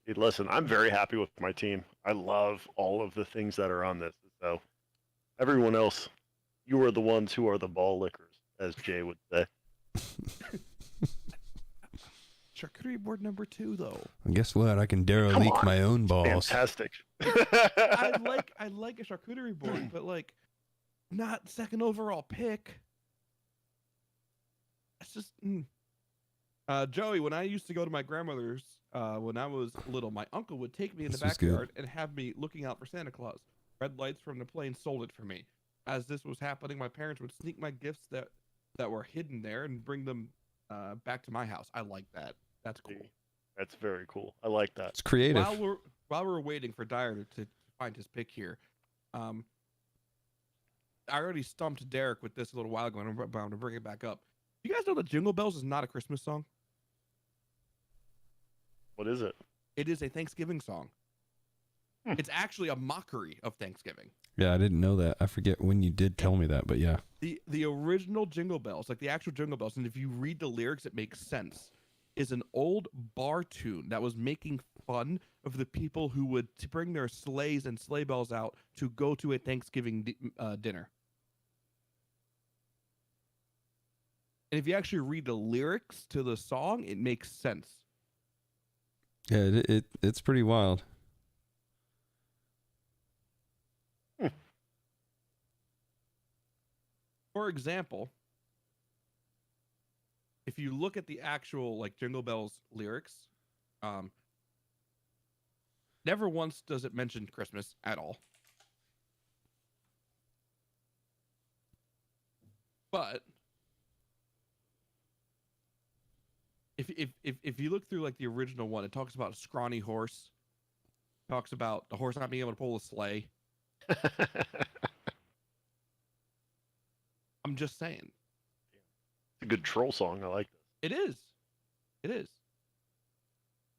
Hey, listen, I'm very happy with my team. I love all of the things that are on this. So, everyone else, you are the ones who are the ball lickers, as Jay would say. Charcuterie board number 2, though. And guess what? I can derelict my own balls. Fantastic. I like a charcuterie board, but like, not second overall pick. It's just. Joey, when I used to go to my grandmother's, when I was little, my uncle would take me in the This was good. backyard and have me looking out for Santa Claus. Red lights from the plane sold it for me. As this was happening, my parents would sneak my gifts that were hidden there and bring them back to my house. I like that. That's cool. That's very cool. I like that. It's creative. While we're waiting for Dyer to find his pick here, I already stumped Derek with this a little while ago, and I'm bound to bring it back up. You guys know that Jingle Bells is not a Christmas song? What is it? It is a Thanksgiving song. It's actually a mockery of Thanksgiving. Yeah, I didn't know that. I forget when you did tell me that, but yeah. The original Jingle Bells, like the actual Jingle Bells, and if you read the lyrics, it makes sense, is an old bar tune that was making fun of the people who would bring their sleighs and sleigh bells out to go to a Thanksgiving dinner. And if you actually read the lyrics to the song, it makes sense. Yeah, it's pretty wild. For example, if you look at the actual like Jingle Bells lyrics, never once does it mention Christmas at all. But if you look through like the original one, it talks about a scrawny horse. Talks about the horse not being able to pull a sleigh. I'm just saying. It's a good troll song. I like it. It is. It is.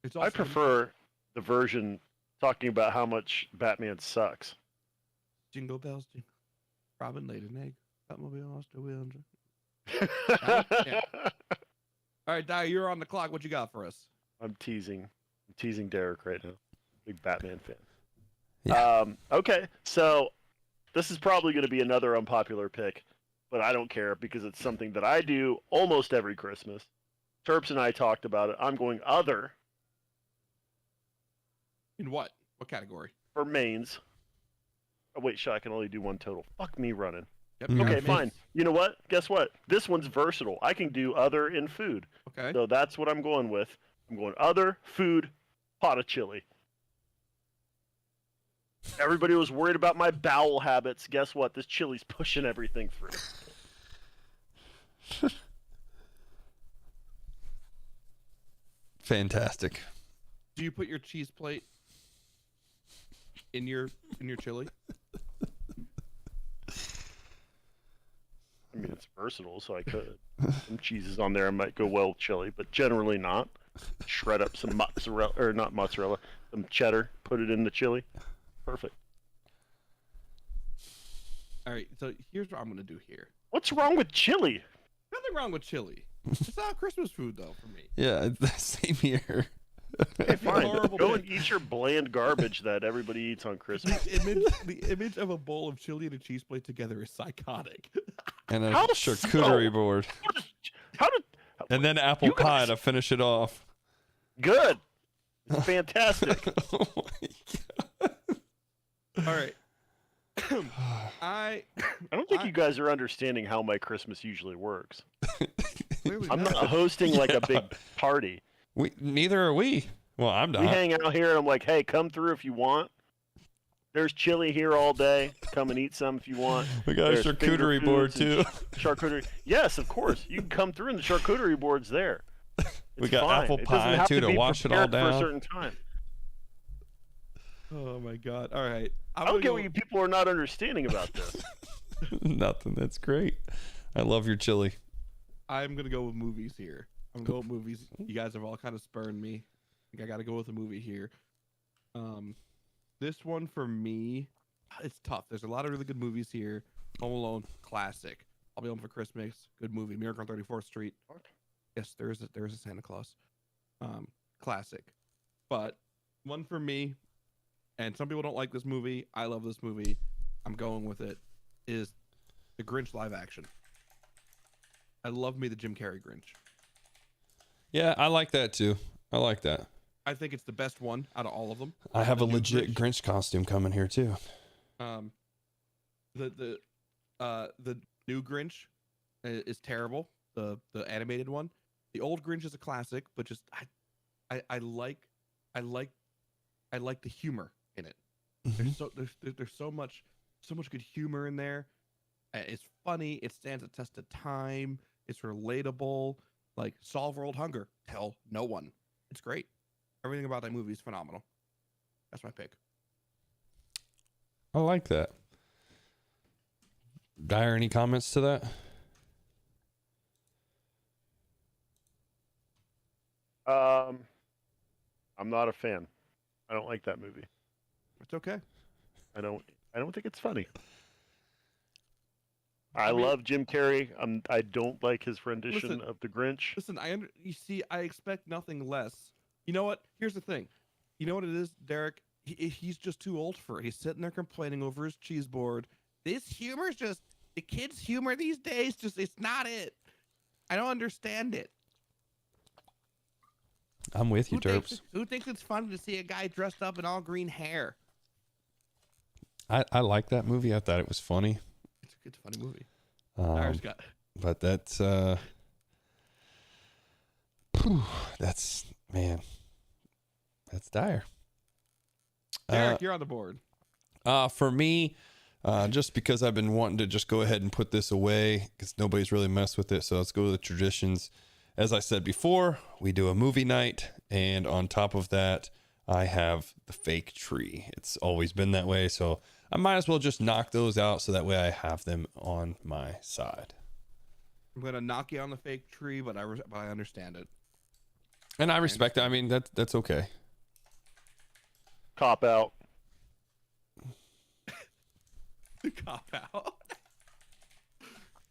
It's I prefer the version talking about how much Batman sucks. Jingle bells, jingle. Robin laid an egg. Batmobile lost a wheel. Yeah. All right, Dyer, you're on the clock. What you got for us? I'm teasing Derek right now. Big Batman fan. Yeah. Okay, so this is probably going to be another unpopular pick, but I don't care because it's something that I do almost every Christmas. Terps and I talked about it. I'm going other In what? What category? for mains. Oh, wait, shit, I can only do one total. Fuck me running. Yep. Mm. Okay, mains. fine. You know what? Guess what? This one's versatile. I can do other in food. Okay. So that's what I'm going with. I'm going other, food, pot of chili. Everybody was worried about my bowel habits. Guess what? This chili's pushing everything through. Fantastic. Do you put your cheese plate in your chili? I mean, it's versatile, so I could. Some cheeses on there might go well with chili, but generally not. Shred up some mozzarella, or not mozzarella, some cheddar, put it in the chili. Perfect. All right. So here's what I'm gonna do here. What's wrong with chili? Nothing wrong with chili. It's not Christmas food though for me. Yeah, same here. Okay, fine. horrible Go pick. and eat your bland garbage that everybody eats on Christmas. The image of a bowl of chili and a cheese plate together is psychotic. And a How charcuterie so? board. How did? And then apple You pie guys- to finish it off. Good. It's fantastic. Oh my All right. I I don't think you guys are understanding how my Christmas usually works. clearly I'm not hosting like a big party. Neither are we. Well, I'm We not. hang out here and I'm like, hey, come through if you want. There's chili here all day. Come and eat some if you want. We got a There's finger charcuterie board foods and too. Charcuterie. Yes, of course. You can come through and the charcuterie board's there. We It's got fine. apple It doesn't pie, have too, to be wash it all prepared for a down. certain time. Oh my god. All right. I don't get what you people are not understanding about this. Nothing. That's great. I love your chili. I'm gonna go with movies here. I'm gonna go with movies. You guys have all kind of spurned me. I think I gotta go with a movie here. This one for me, it's tough. There's a lot of really good movies here. Home Alone, classic. I'll Be Home for Christmas. Good movie. Miracle on 34th Street. Yes, there is a Santa Claus. Classic. But one for me, and some people don't like this movie. I love this movie. I'm going with it. Is the Grinch live action. I love me the Jim Carrey Grinch. Yeah, I like that too. I like that. I think it's the best one out of all of them. I have a new legit Grinch costume coming here too. The new Grinch is terrible. The animated one. The old Grinch is a classic, but just I like the humor in it. There's so much good humor in there. It's funny. It stands the test of time. It's relatable. Like, solve world hunger. Tell no one. It's great. Everything about that movie is phenomenal. That's my pick. I like that. Dyer, any comments to that? I'm not a fan. I don't like that movie. It's okay. I don't think it's funny. I love Jim Carrey. I don't like his rendition of the Grinch. Listen, you see, I expect nothing less. You know what? Here's the thing. You know what it is, Derek? He's just too old for it. He's sitting there complaining over his cheese board. This humor's just, the kids' humor these days, it's not it. I don't understand it. I'm with you, Terps. Who thinks it's fun to see a guy dressed up in all green hair? I like that movie. I thought it was funny. It's a funny movie. But that's dire. Derek, you're on the board. For me, just because I've been wanting to just go ahead and put this away because nobody's really messed with it. So let's go to the traditions. As I said before, we do a movie night, and on top of that, I have the fake tree. It's always been that way, so I might as well just knock those out so that way I have them on my side. I'm gonna knock you on the fake tree, but I understand it. And I respect it. I mean, that's okay. Cop out. Cop out.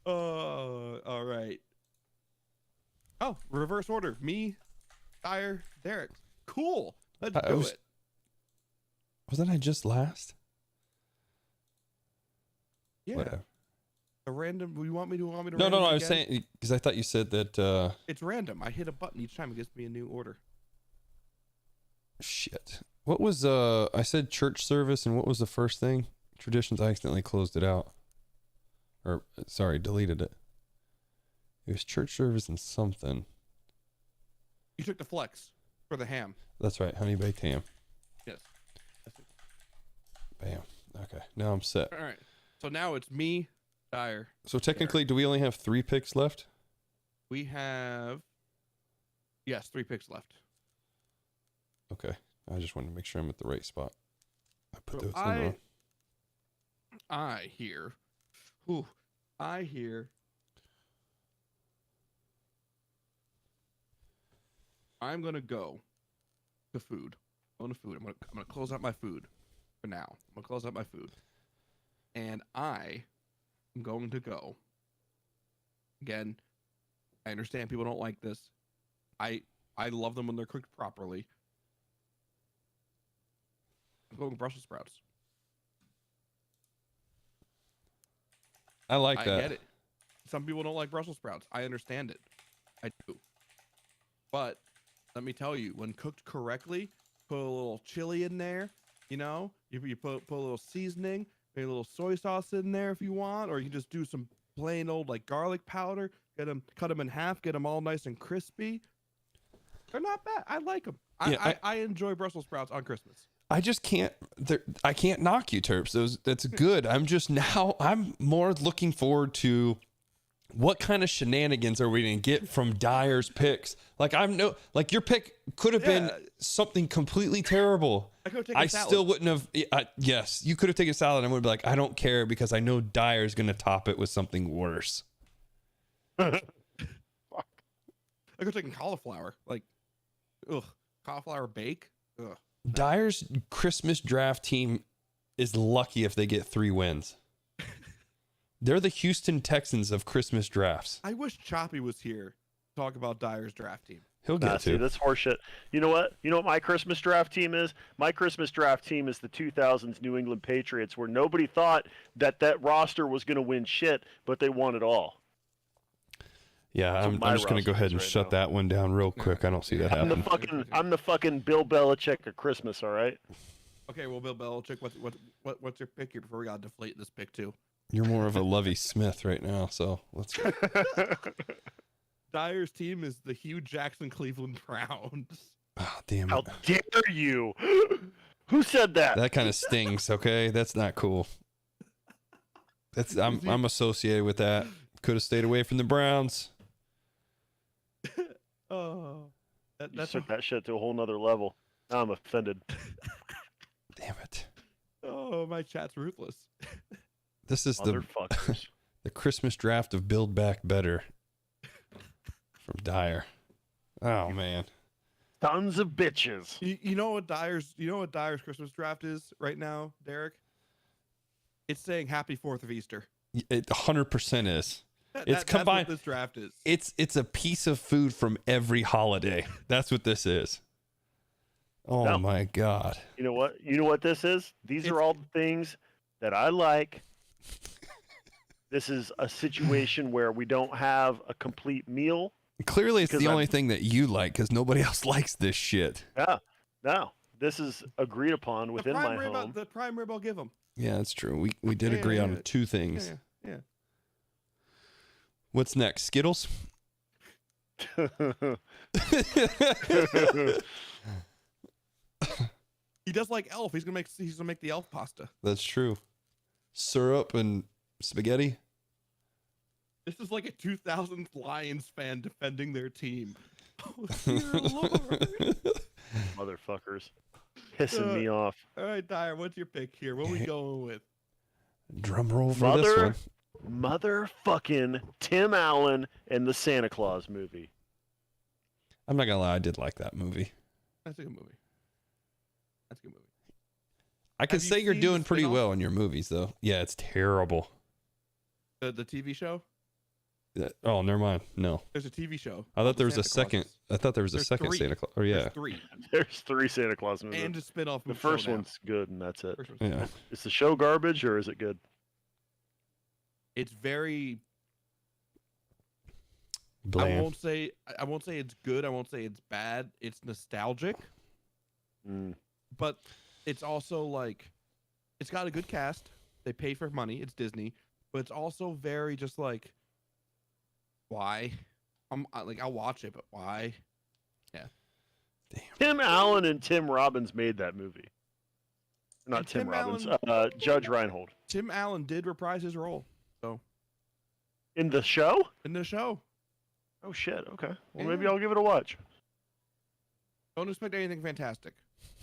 Oh, all right. Oh, reverse order. Me, Dyer, Derek. Cool. Let's do it. Wasn't I just last? Yeah. Whatever. A random. You want me to? No. I was saying because I thought you said that. It's random. I hit a button each time. It gives me a new order. Shit. What was I said church service, and what was the first thing? Traditions. I accidentally closed it out. Or sorry, deleted it. It was church service and something. You took the flex for the ham. That's right, honey baked ham. Yes. Bam. Okay, now I'm set. All right. So now it's me, Dyer. So technically, do we only have 3 picks left? We have, 3 picks left. Okay, I just wanted to make sure I'm at the right spot. I put So those in wrong. I hear. I'm gonna go to food. I'm gonna close out my food for now. I'm gonna close out my food, and I am going to go. Again, I understand people don't like this. I love them when they're cooked properly. I'm going Brussels sprouts. I like that. I get it. Some people don't like Brussels sprouts. I understand it. I do. But let me tell you, when cooked correctly, put a little chili in there. You know, you put a little seasoning, maybe a little soy sauce in there if you want, or you can just do some plain old like garlic powder. Cut them in half, get them all nice and crispy. They're not bad. I like them. I enjoy Brussels sprouts on Christmas. I just can't. I can't knock you, Terps. That's good. I'm more looking forward to what kind of shenanigans are we gonna get from Dyer's picks. Like your pick could have been something completely terrible. I could have taken salad. Still wouldn't have. Yes, you could have taken salad, and I would be like, I don't care because I know Dyer's gonna top it with something worse. I could have taken cauliflower. Like, cauliflower bake. Ugh. Dyer's Christmas draft team is lucky if they get 3 wins. They're the Houston Texans of Christmas drafts. I wish Choppy was here to talk about Dyer's draft team. He'll get See, to. that's horseshit. You know what? You know what my Christmas draft team is? My Christmas draft team is the 2000s New England Patriots, where nobody thought that roster was going to win shit, but they won it all. Yeah, That's I'm what my just gonna go roster ahead is and right shut now. that one down real quick. I don't see that I'm the happening. fucking Bill Belichick of Christmas. All right. Okay, well, Bill Belichick, what's your pick here before we gotta deflate this pick too? You're more of a Lovey Smith right now, so let's. Dyer's team is the Hugh Jackson Cleveland Browns. Oh, damn How it! dare you? Who said that? That kind of stings. Okay, that's not cool. I'm associated with that. Could have stayed away from the Browns. Oh, You that's took that shit to a whole nother level. Now I'm offended. Damn it! oh, my chat's ruthless. This is the Motherfuckers. the Christmas draft of Build Back Better from Dyer. Oh man. Tons of bitches. You know what Dyer's Christmas draft is right now, Derek? It's saying Happy 4th of Easter. It 100% is. That- It's that's combined- what this draft is. It's a piece of food from every holiday. That's what this is. Oh No. my God. You know what? You know what this is? These It's- are all the things that I like. This is a situation where we don't have a complete meal. Clearly, it's Because the I'm- only thing that you like because nobody else likes this shit. Yeah. No. This is agreed upon within my home. The prime rib I'll give him. Yeah, that's true. We did Yeah, agree yeah, on yeah. two things. Yeah. What's next? Skittles? He does like Elf. He's gonna make the Elf pasta. That's true. Syrup and spaghetti? This is like a 2000s Lions fan defending their team. Oh, dear Lord. Motherfuckers. Pissing me off. All right, Dyer, what's your pick here? What are we going with? Drum roll for this one. Motherfucking Tim Allen and the Santa Claus movie. I'm not gonna lie, I did like that movie. That's a good movie. That's a good movie. I can Have you say you're seen the doing pretty spin-off? well in your movies, though. Yeah, it's terrible. The TV show? Oh, never mind. No, There's a TV show. I thought called there was a Santa second. Clauses. I thought there was a There's second three. Santa Claus. Oh yeah, There's 3. There's 3 Santa Claus movies. And a spin-off. the with first Showdown. one's good, and that's it. First one's yeah. Is the show garbage or is it good? It's very. Bland. I won't say it's good. I won't say it's bad. It's nostalgic, Mm. but it's also like, it's got a good cast. They pay for money. It's Disney, but it's also very just like, why? I'll watch it, but why? Tim Allen and Tim Robbins made that movie. Not And Tim Tim Robbins. Allen- Judge Reinhold. Tim Allen did reprise his role In the show? in the show. Oh shit. Okay. Well, Yeah. maybe I'll give it a watch. Don't expect anything fantastic,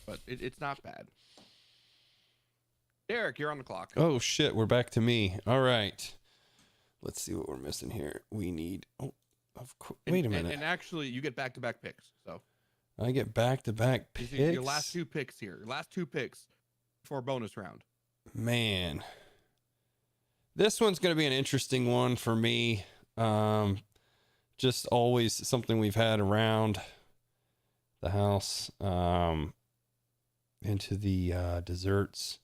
but it's not bad. Derek, you're on the clock. Oh shit, we're back to me. All right. Let's see what we're missing here. We need. Oh, of course. Wait a minute. And actually, you get back-to-back picks. So I get back-to-back these picks. are your last 2 picks here. Your last 2 picks for a bonus round. Man, this one's going to be an interesting one for me. Just always something we've had around the house. Into the desserts.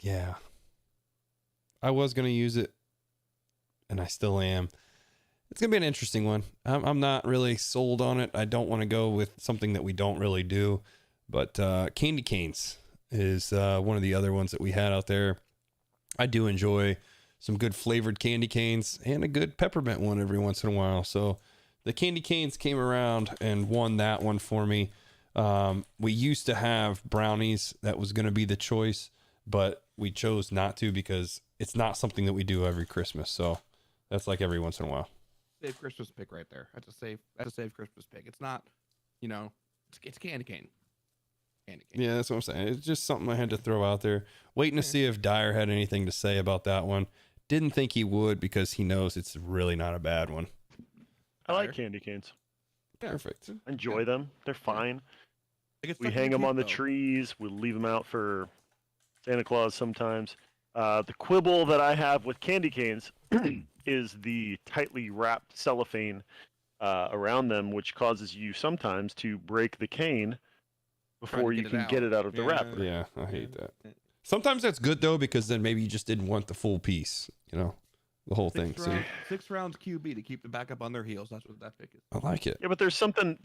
Yeah. I was going to use it, and I still am. It's going to be an interesting one. I'm not really sold on it. I don't want to go with something that we don't really do. But candy canes is one of the other ones that we had out there. I do enjoy some good flavored candy canes and a good peppermint one every once in a while. So the candy canes came around and won that one for me. We used to have brownies. That was going to be the choice, but we chose not to because it's not something that we do every Christmas. So that's like every once in a while. Safe Christmas pick right there. That's a safe Christmas pick. It's not, it's candy cane. Candy cane. Yeah, that's what I'm saying. It's just something I had to throw out there. Waiting to see if Dyer had anything to say about that one. Didn't think he would because he knows it's really not a bad one. I like candy canes. Perfect. Enjoy them. They're fine. They get We stuck in hang your them on the teeth, though. trees. We leave them out for Santa Claus sometimes. The quibble that I have with candy canes is the tightly wrapped cellophane around them, which causes you sometimes to break the cane before you get it can out. get it out of the Yeah. wrapper. Yeah, I hate Yeah. that. Sometimes that's good though, because then maybe you just didn't want the full piece, you know, the whole thing. Six, So round, 6 rounds QB to keep the backup on their heels. That's what that pick is. I like it. Yeah, but there's something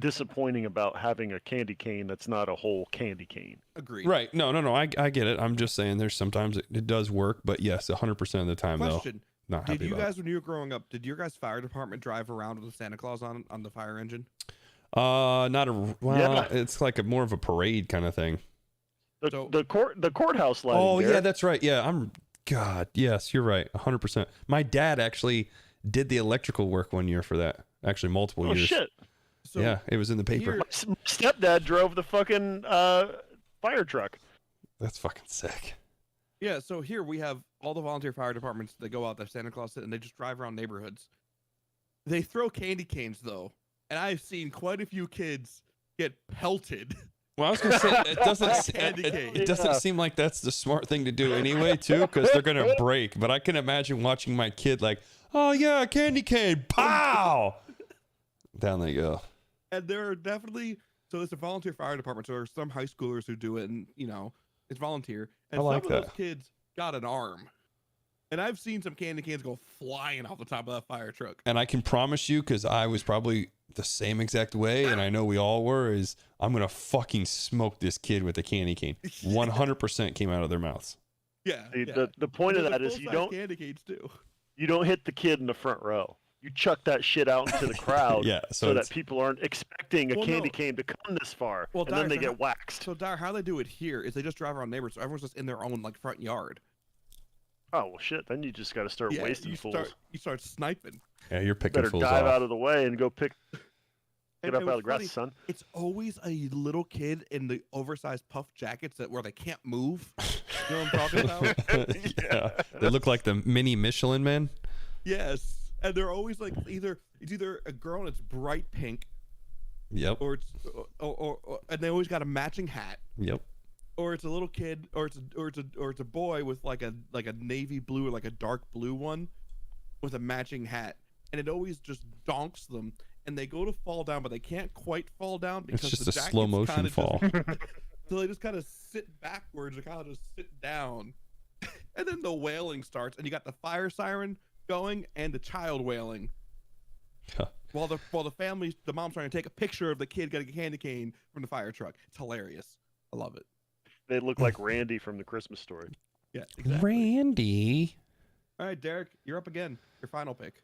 disappointing about having a candy cane that's not a whole candy cane. Agreed. Right. No. I get it. I'm just saying there's sometimes it does work, but yes, 100% of the time Question: though, not Did happy you about guys, when you were growing up, did your guys' fire department drive around with a Santa Claus on the fire engine? it. Not a, well, Yeah. it's like more of a parade kind of thing. The courthouse lighting. Oh, yeah, Derek. that's right. Yeah, God, yes, you're right. 100%. My dad actually did the electrical work one year for that. Actually, multiple Oh years. shit! So Yeah, it was in the paper. here- My stepdad drove the fucking fire truck. That's fucking sick. Yeah, so here we have all the volunteer fire departments that go out there, Santa Claus, and they just drive around neighborhoods. They throw candy canes though, and I've seen quite a few kids get pelted. Well, I was gonna say it doesn't. Candy cane. It doesn't Yeah. seem like that's the smart thing to do anyway, too, because they're gonna break. But I can imagine watching my kid like, oh yeah, candy cane, pow, down they go. And there are definitely it's a volunteer fire department, so there are some high schoolers who do it, and it's volunteer. And I like some of those that. kids got an arm. And I've seen some candy canes go flying off the top of that fire truck. And I can promise you, because I was probably the same exact way, and I know we all were, is I'm gonna fucking smoke this kid with a candy cane. 100% came out of their mouths. Yeah. The point And of they're that is you full-size don't candy canes too. hit the kid in the front row. You chuck that shit out into the crowd. Yeah, so it's- that people aren't expecting a Well, candy no. cane to come this far, Well, and then Dyer, they so get waxed. So Dyer, how they do it here is they just drive around neighborhoods, so everyone's just in their own like front yard. Oh well, shit. Then you just got to start wasting fools. You start sniping. Yeah, you're picking Better fools dive off. out of the way and go pick. Get up out of the what's grass, funny, son. It's always a little kid in the oversized puff jackets where they can't move. You know what I'm talking about? Yeah, they look like the mini Michelin Man. Yes, and they're always like it's either a girl and it's bright pink, Yep. or it's and they always got a matching hat, Yep. or it's a little kid, or it's a boy with like a navy blue or like a dark blue one with a matching hat, and it always just donks them, and they go to fall down, but they can't quite fall down because It's just the a jacket's slow motion kinda fall. so they just kind of sit backwards or kind of just sit down, and then the wailing starts, and you got the fire siren going and the child wailing. While the mom's trying to take a picture of the kid getting a candy cane from the fire truck. It's hilarious. I love it. They look like Randy from the Christmas Story. Yeah, exactly. Randy. All right, Derek, you're up again. Your final pick.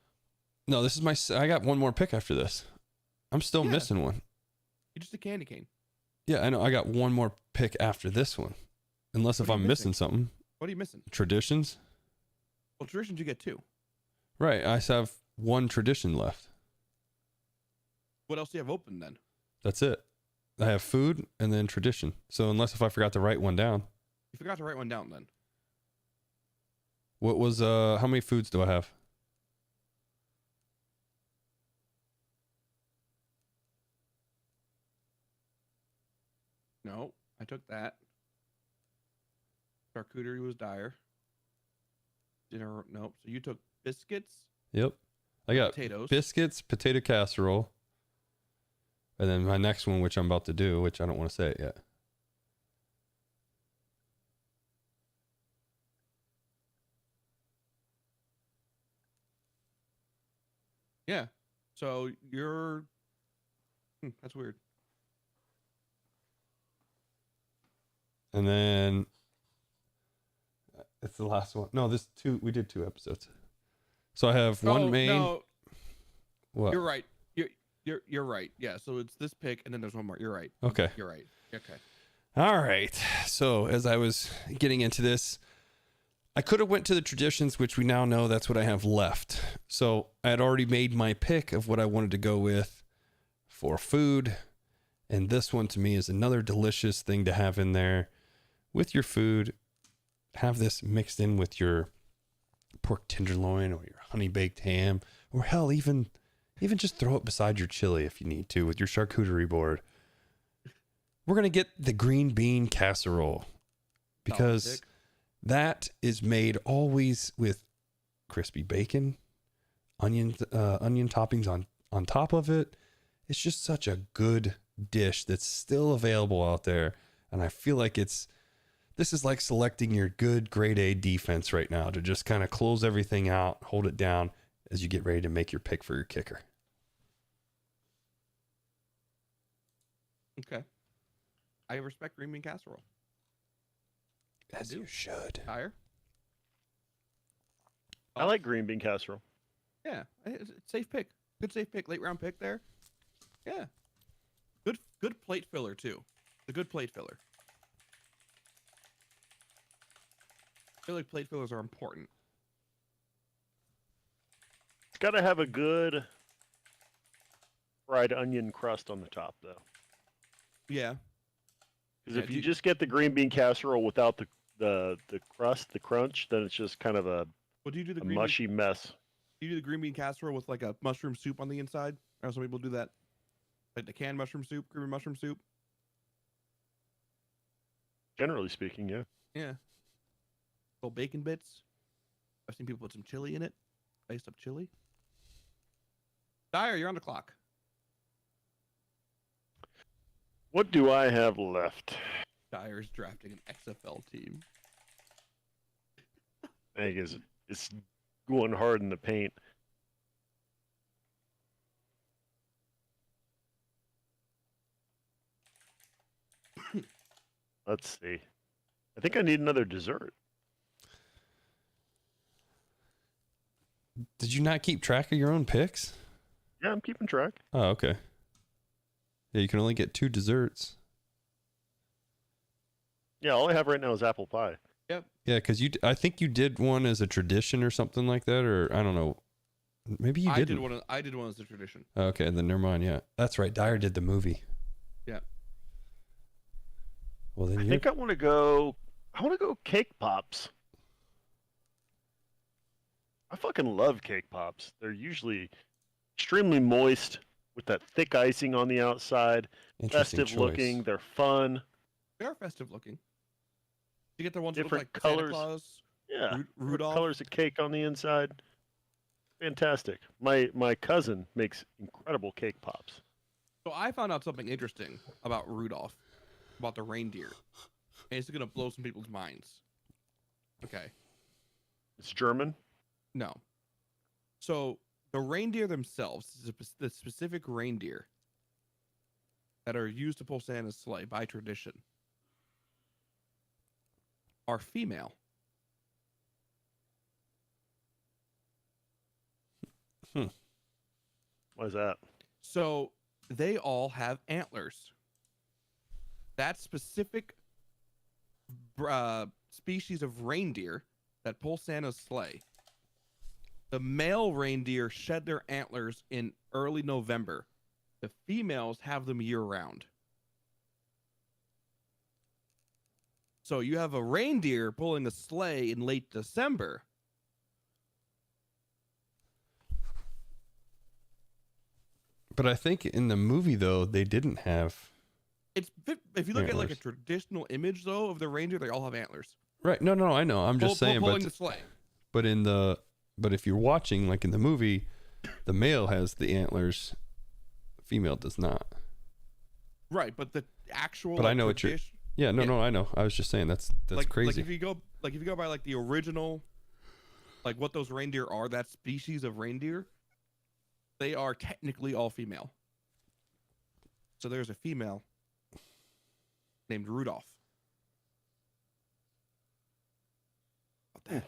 No, this is I got one more pick after this. I'm still Yeah. missing one. You just a candy cane. Yeah, I know. I got one more pick after this one. Unless if What are you I'm missing something. What are you missing? Traditions. Well, traditions you get two. Right. I have one tradition left. What else do you have open then? That's it. I have food and then tradition. So unless if I forgot to write one down. You forgot to write one down then. What was how many foods do I have? No, I took that. Charcuterie was Dyer. Dinner, nope. So you took biscuits, Yep. I got potatoes. biscuits, potato casserole. And then my next one, which I'm about to do, which I don't want to say it yet. Yeah. So you're. That's weird. And then it's the last one. No, we did 2 episodes. So I have one main. No, What? you're right. You're right. Yeah. So it's this pick, and then there's one more. You're right. Okay. You're right. Okay. All right. So as I was getting into this, I could have went to the traditions, which we now know that's what I have left. So I had already made my pick of what I wanted to go with for food. And this one to me is another delicious thing to have in there with your food. Have this mixed in with your pork tenderloin or your honey baked ham, or hell, even just throw it beside your chili if you need to with your charcuterie board. we're going to get the green bean casserole because pick. that is made always with crispy bacon, onion toppings on top of it. It's just such a good dish that's still available out there. And I feel like this is like selecting your good grade A defense right now to just kind of close everything out, hold it down as you get ready to make your pick for your kicker. Okay. I respect green bean casserole. As you should. Tire? I like green bean casserole. Yeah. It's a safe pick. Good safe pick. Late round pick there. Yeah. Good plate filler too. The good plate filler. I feel like plate fillers are important. It's got to have a good fried onion crust on the top, though. Yeah. Because Yeah, if you just get the green bean casserole without the crust, the crunch, then it's just kind of a Well, do you do the a green mushy mess. Do you do the green bean casserole with like a mushroom soup on the inside? Or some people do that. Like the canned mushroom soup, creamy mushroom soup. Generally speaking, yeah. Yeah. Little bacon bits. I've seen people put some chili in it. Diced up chili. Dyer, you're on the clock. What do I have left? Dyer's drafting an XFL team. I think it's going hard in the paint. Let's see. I think I need another dessert. Did you not keep track of your own picks? Yeah, I'm keeping track. Oh, okay. Yeah, you can only get 2 desserts. Yeah, all I have right now is apple pie. Yep. Yeah, because I think you did one as a tradition or something like that, or I don't know. Maybe you didn't. I did one as a tradition. Okay, then never mind. Yeah, that's right. Dyer did the movie. Yeah. Well, then I you. think I want to go. I want to go cake pops. I fucking love cake pops. They're usually extremely moist with that thick icing on the outside. Interesting Festive choice. looking. They're fun. They are festive looking. You get the ones Different that look like colors. Santa Claus, Yeah. different Rudolph. colors of cake on the inside. Fantastic. My cousin makes incredible cake pops. So I found out something interesting about Rudolph, about the reindeer. And it's gonna blow some people's minds. Okay. It's German. No. So the reindeer themselves, the specific reindeer that are used to pull Santa's sleigh by tradition, are female. Why is that? So they all have antlers. That specific species of reindeer that pull Santa's sleigh, the male reindeer shed their antlers in early November. The females have them year round. So you have a reindeer pulling a sleigh in late December. But I think in the movie though they didn't have. If you look at like a Antlers. traditional image though of the reindeer, they all have antlers. Right. No, I know. I'm just saying, pulling but the sleigh. but if you're watching like in the movie, the male has the antlers, female does not. Right, but the actual. But I know what you're. tradition- Yeah, Yeah. no, I know. I was just saying that's like, crazy. Like if you go by like the original, like what those reindeer are, that species of reindeer, they are technically all female. So there's a female named Rudolph. What that?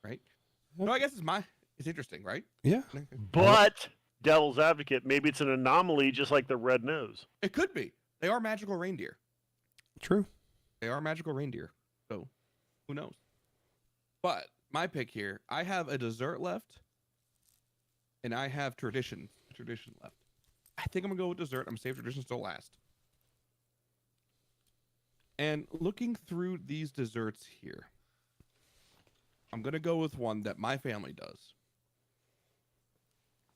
Right. No, I guess it's interesting, right? Yeah. But devil's advocate, maybe it's an anomaly, just like the red nose. It could be. They are magical reindeer. True. They are magical reindeer. So who knows? But my pick here, I have a dessert left, and I have tradition left. I think I'm gonna go with dessert. I'm gonna save traditions till last. And looking through these desserts here, I'm gonna go with one that my family does.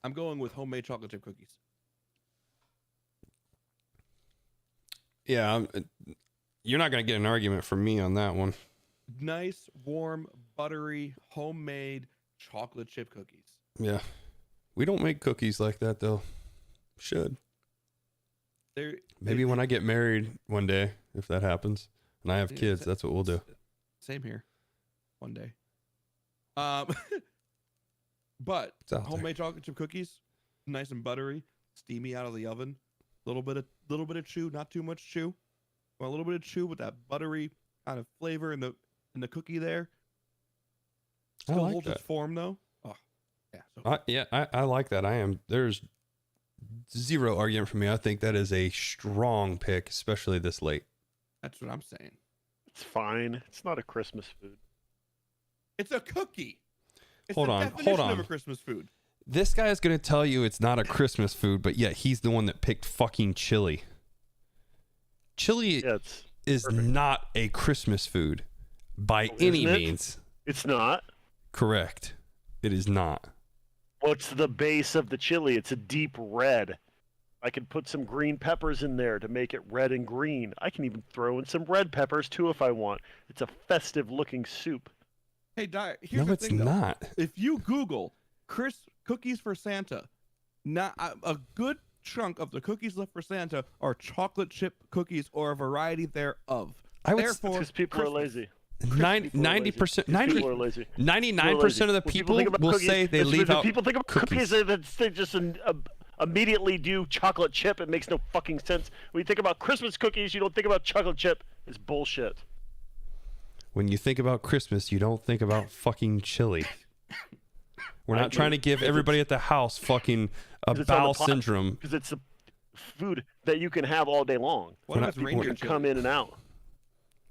I'm going with homemade chocolate chip cookies. Yeah, you're not gonna get an argument from me on that one. Nice, warm, buttery, homemade chocolate chip cookies. Yeah, we don't make cookies like that though. Should They're maybe when I get married one day, if that happens, and I have Yeah, kids, that's what we'll do. Same here. One day. But It's out there. homemade chocolate chip cookies, nice and buttery, steamy out of the oven. Little bit of chew, not too much chew. Well, a little bit of chew with that buttery kind of flavor in the cookie there. I Still like holds that. its form though. Oh, yeah. So I like that. There's zero argument for me. I think that is a strong pick, especially this late. that's what I'm saying. It's fine. It's not a Christmas food. It's a cookie. It's Hold the on, definition hold of on. a Christmas food. This guy is going to tell you it's not a Christmas food, but yet he's the one that picked fucking chili. Chili Yeah, it's is perfect. not a Christmas food by Oh, any isn't it? means. It's not. Correct. It is not. What's the base of the chili? It's a deep red. I can put some green peppers in there to make it red and green. I can even throw in some red peppers too if I want. It's a festive looking soup. Hey, here's No, the it's thing, though. not. If you Google cookies for Santa, not a good chunk of the cookies left for Santa are chocolate chip cookies or a variety thereof. I would Therefore, Because people are Christmas. lazy. 90%, People are lazy. 99% of the When people think about will cookies, say they it's- leave when out people think about cookies. they just immediately do chocolate chip. It makes no fucking sense. When you think about Christmas cookies, you don't think about chocolate chip. It's bullshit. When you think about Christmas, you don't think about fucking chili. We're I not trying to do. give everybody at the house fucking a 'Cause it's on the bowel pot. syndrome. Because it's a food that you can have all day long. What if We're it's People reindeer can chili? come in and out.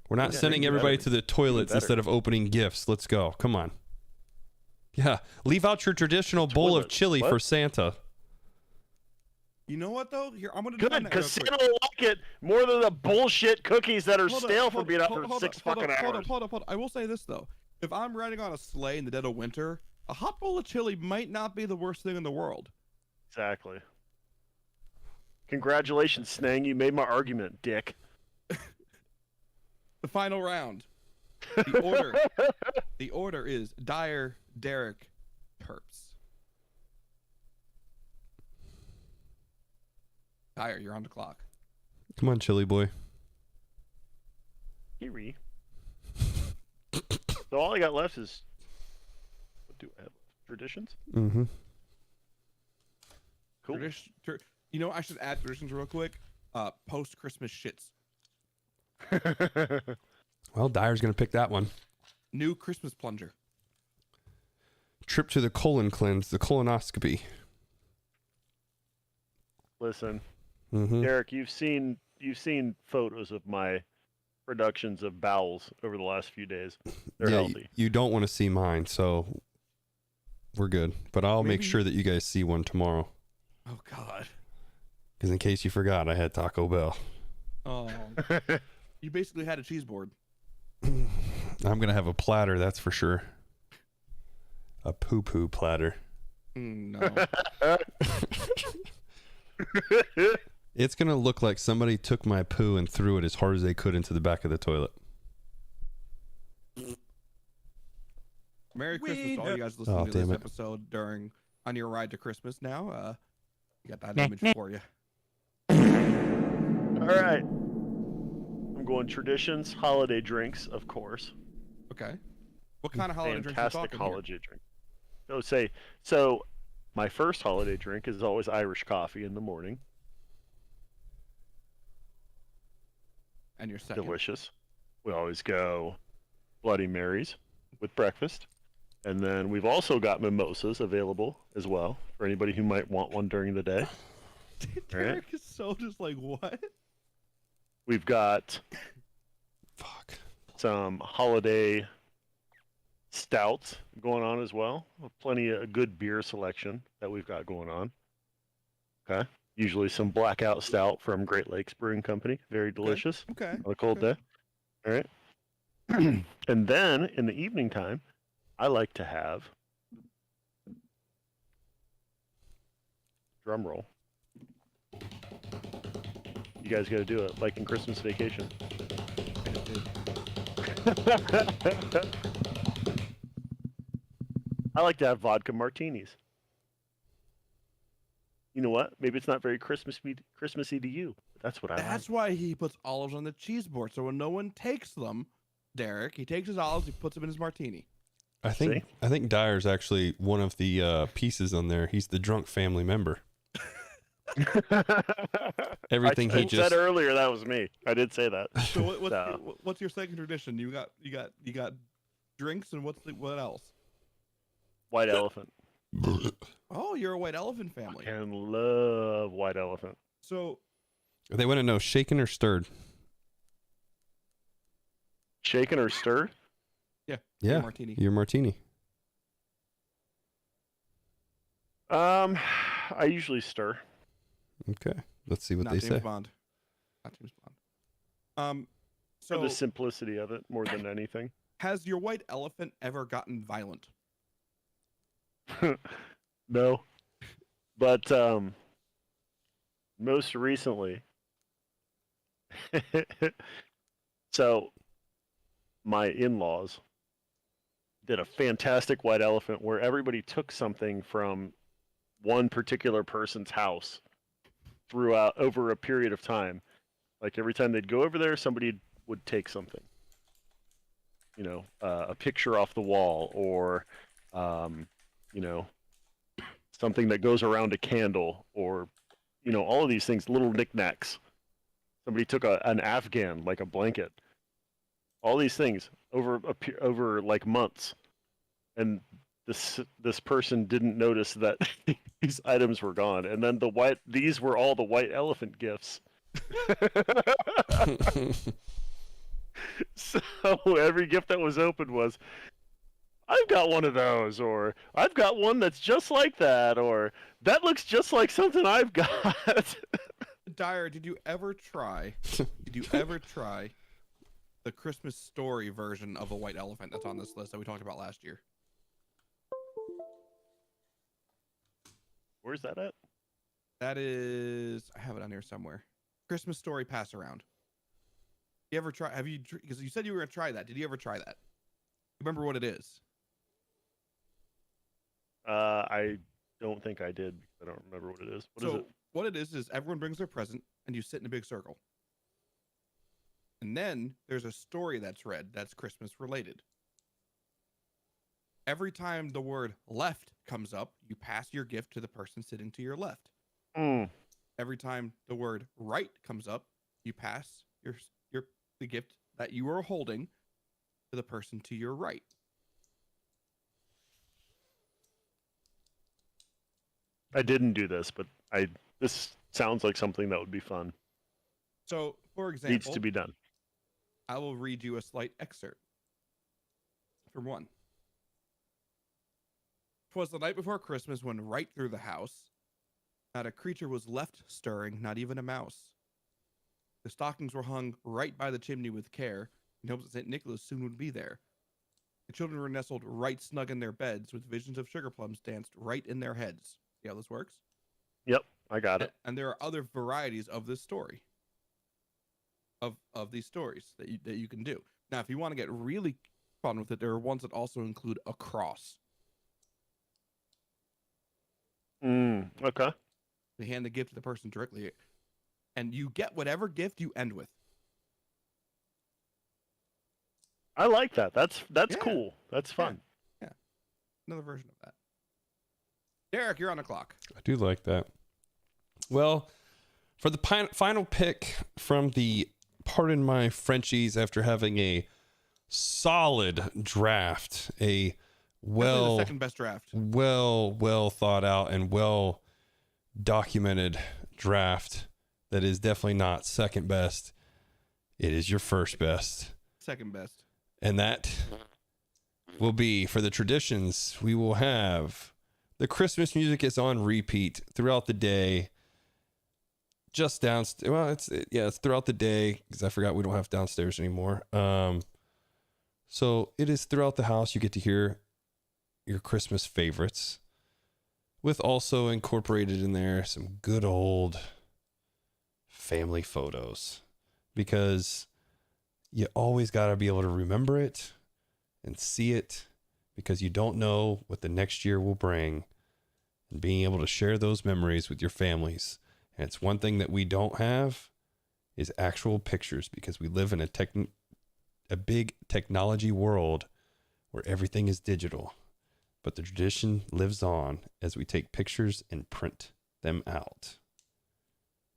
We're not Yeah, sending even everybody better. to the toilets better. instead of opening gifts. Let's go. Come on. Yeah. Leave out your traditional bowl of Toilet. chili What? for Santa. You know what though? Here, I'm gonna Good, defend that real because quick. Santa will like it more than the bullshit cookies that are Hold up, stale hold from up, being out hold- for hold six up, hold fucking up, hours. Hold up. I will say this though: if I'm riding on a sleigh in the dead of winter, a hot bowl of chili might not be the worst thing in the world. Exactly. Congratulations, Snang. You made my argument, dick. The final round. The order. The order is Dyer, Derek, Terps. Dyer, you're on the clock. Come on, chili boy. Kiri. So all I got left is what do I have? Traditions? Mm-hmm. Cool. You know, I should add traditions real quick. Post Christmas shits. Well, Dyer's going to pick that one. New Christmas plunger. Trip to the colon cleanse, the colonoscopy. Listen, Mm-hmm. Derek, you've seen photos of my productions of bowels over the last few days. They're Yeah, healthy. you don't want to see mine, so we're good. But I'll make Maybe- sure that you guys see one tomorrow. Oh God. Because in case you forgot, I had Taco Bell. Oh. You basically had a cheese board. I'm going to have a platter, that's for sure. A poo-poo platter. No. It's going to look like somebody took my poo and threw it as hard as they could into the back of the toilet. Merry Christmas to all you guys Oh, listening to this damn it. episode on your ride to Christmas now. Got that image for you. All right. I'm going traditions, holiday drinks, of course. Okay. What kind of holiday drinks are you Fantastic talking here? holiday drink. So my first holiday drink is always Irish coffee in the morning. And your second. Delicious. We always go Bloody Marys with breakfast. And then we've also got mimosas available as well for anybody who might want one during the day. Derek is so just like, what? We've got Fuck. some holiday stouts going on as well. Plenty of good beer selection that we've got going on. Okay. Usually some blackout stout from Great Lakes Brewing Company. Very delicious Okay. on a cold day. All right. And then in the evening time, I like to have drum roll. You guys got to do it, like in Christmas Vacation. I like to have vodka martinis. You know what? Maybe it's not very Christmassy to you, but that's what I like. That's why he puts olives on the cheese board. So when no one takes them, Derek, he takes his olives, he puts them in his martini. I think Dyer's actually one of the pieces on there. He's the drunk family member. Everything I he just said earlier, that was me. I did say that. So what's your second tradition? You got drinks, and what else? White elephant. Oh, you're a white elephant family. I can love white elephant. So They want to know shaken or stirred. Shaken or stirred? Yeah, martini. your martini. I usually stir. Okay, let's see what Not they James say. Bond. Not James Bond. For So the simplicity of it more than anything. has your white elephant ever gotten violent? No. But most recently, so my in-laws did a fantastic white elephant where everybody took something from one particular person's house throughout over a period of time. Like every time they'd go over there, somebody would take something. You know, a picture off the wall, or you know, something that goes around a candle, or you know, all of these things, little knickknacks. Somebody took an Afghan, like a blanket. All these things over like months, and this person didn't notice that these items were gone. And then these were all the white elephant gifts. So every gift that was opened was, I've got one of those, or I've got one that's just like that, or that looks just like something I've got. Dyer, did you ever try the Christmas Story version of a white elephant that's on this list that we talked about last year? Where's that at? That is, I have it on here somewhere. Christmas Story Pass Around. You ever try? Have you? Because you said you were gonna try that. Did you ever try that? Remember what it is? I don't think I did. I don't remember what it is. What is it? What it is everyone brings their present and you sit in a big circle. And then there's a story that's read that's Christmas related. Every time the word left comes up, you pass your gift to the person sitting to your left. Every time the word right comes up, you pass the gift that you are holding to the person to your right. I didn't do this, but this sounds like something that would be fun. So, for example, Needs to be done. I will read you a slight excerpt from one. 'Twas the night before Christmas when right through the house not a creature was left stirring, not even a mouse. The stockings were hung right by the chimney with care, in hopes that St. Nicholas soon would be there. The children were nestled right snug in their beds, with visions of sugar plums danced right in their heads. See how this works? Yep, I got it. And there are other varieties of this story, of these stories that you can do. Now, if you want to get really fun with it, there are ones that also include a cross. Okay. They hand the gift to the person directly, and you get whatever gift you end with. I like that. That's Yeah. cool. That's fun. Yeah. Another version of that. Derek, you're on the clock. I do like that. Well, for the final pick from the Pardon My Frenchies, after having a solid draft, a Definitely the second best draft. well thought out and well documented draft that is definitely not second best. It is your first best. Second best. And that will be for the traditions. We will have the Christmas music is on repeat throughout the day. Just downstairs. Well, it's throughout the day because I forgot we don't have downstairs anymore. So it is throughout the house. You get to hear your Christmas favorites, with also incorporated in there some good old family photos, because you always got to be able to remember it and see it, because you don't know what the next year will bring, and being able to share those memories with your families. And it's one thing that we don't have is actual pictures, because we live in a big technology world where everything is digital, but the tradition lives on as we take pictures and print them out.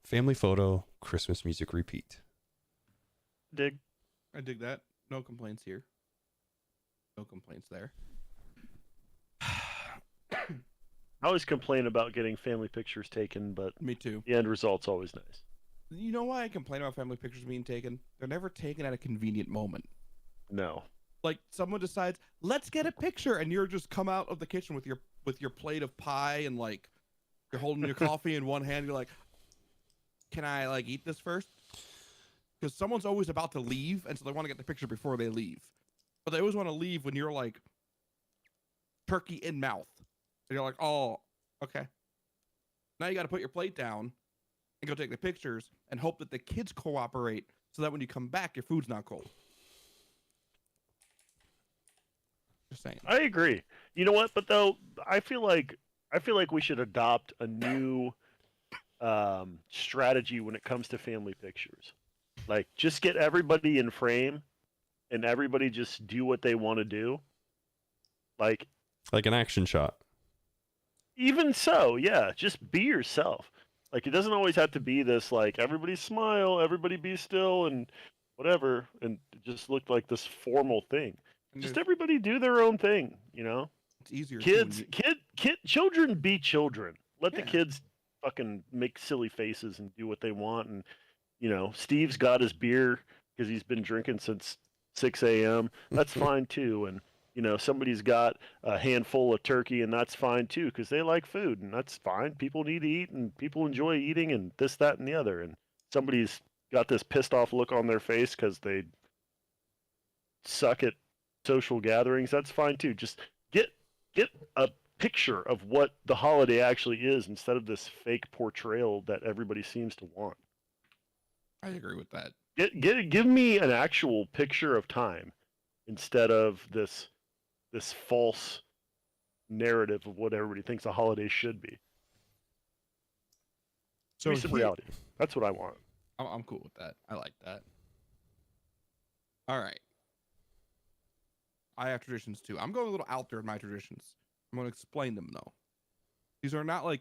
Family photo, Christmas music repeat. Dig. I dig that. No complaints here. No complaints there. I always complain about getting family pictures taken, but Me too. the end result's always nice. You know why I complain about family pictures being taken? They're never taken at a convenient moment. No. Like someone decides, let's get a picture, and you're just come out of the kitchen with your plate of pie, and like you're holding your coffee in one hand. You're like, can I like eat this first? Because someone's always about to leave, and so they want to get the picture before they leave. But they always want to leave when you're like turkey in mouth. And you're like, oh, okay. Now you got to put your plate down and go take the pictures and hope that the kids cooperate so that when you come back, your food's not cold. Just saying. I agree. You know what? But though I feel like we should adopt a new strategy when it comes to family pictures. Like, just get everybody in frame, and everybody just do what they want to do. Like an action shot. Even so, yeah, just be yourself. Like, it doesn't always have to be this like everybody smile, everybody be still, and whatever. And it just looked like this formal thing. And Just there's- everybody do their own thing, you know. it's easier. too when Kids, you- children be children. Let the Yeah. kids fucking make silly faces and do what they want. And you know, Steve's got his beer because he's been drinking since 6 a.m. That's fine too. And you know, somebody's got a handful of turkey, and that's fine too because they like food, and that's fine. People need to eat, and people enjoy eating, and this, that, and the other. And somebody's got this pissed off look on their face because they suck at social gatherings. That's fine too. Just get a picture of what the holiday actually is instead of this fake portrayal that everybody seems to want. I agree with that. Give me an actual picture of time instead of this false narrative of what everybody thinks a holiday should be. So Give me some here- reality. That's what I want. I'm cool with that. I like that. All right. I have traditions too. I'm going a little out there in my traditions. I'm going to explain them though. These are not like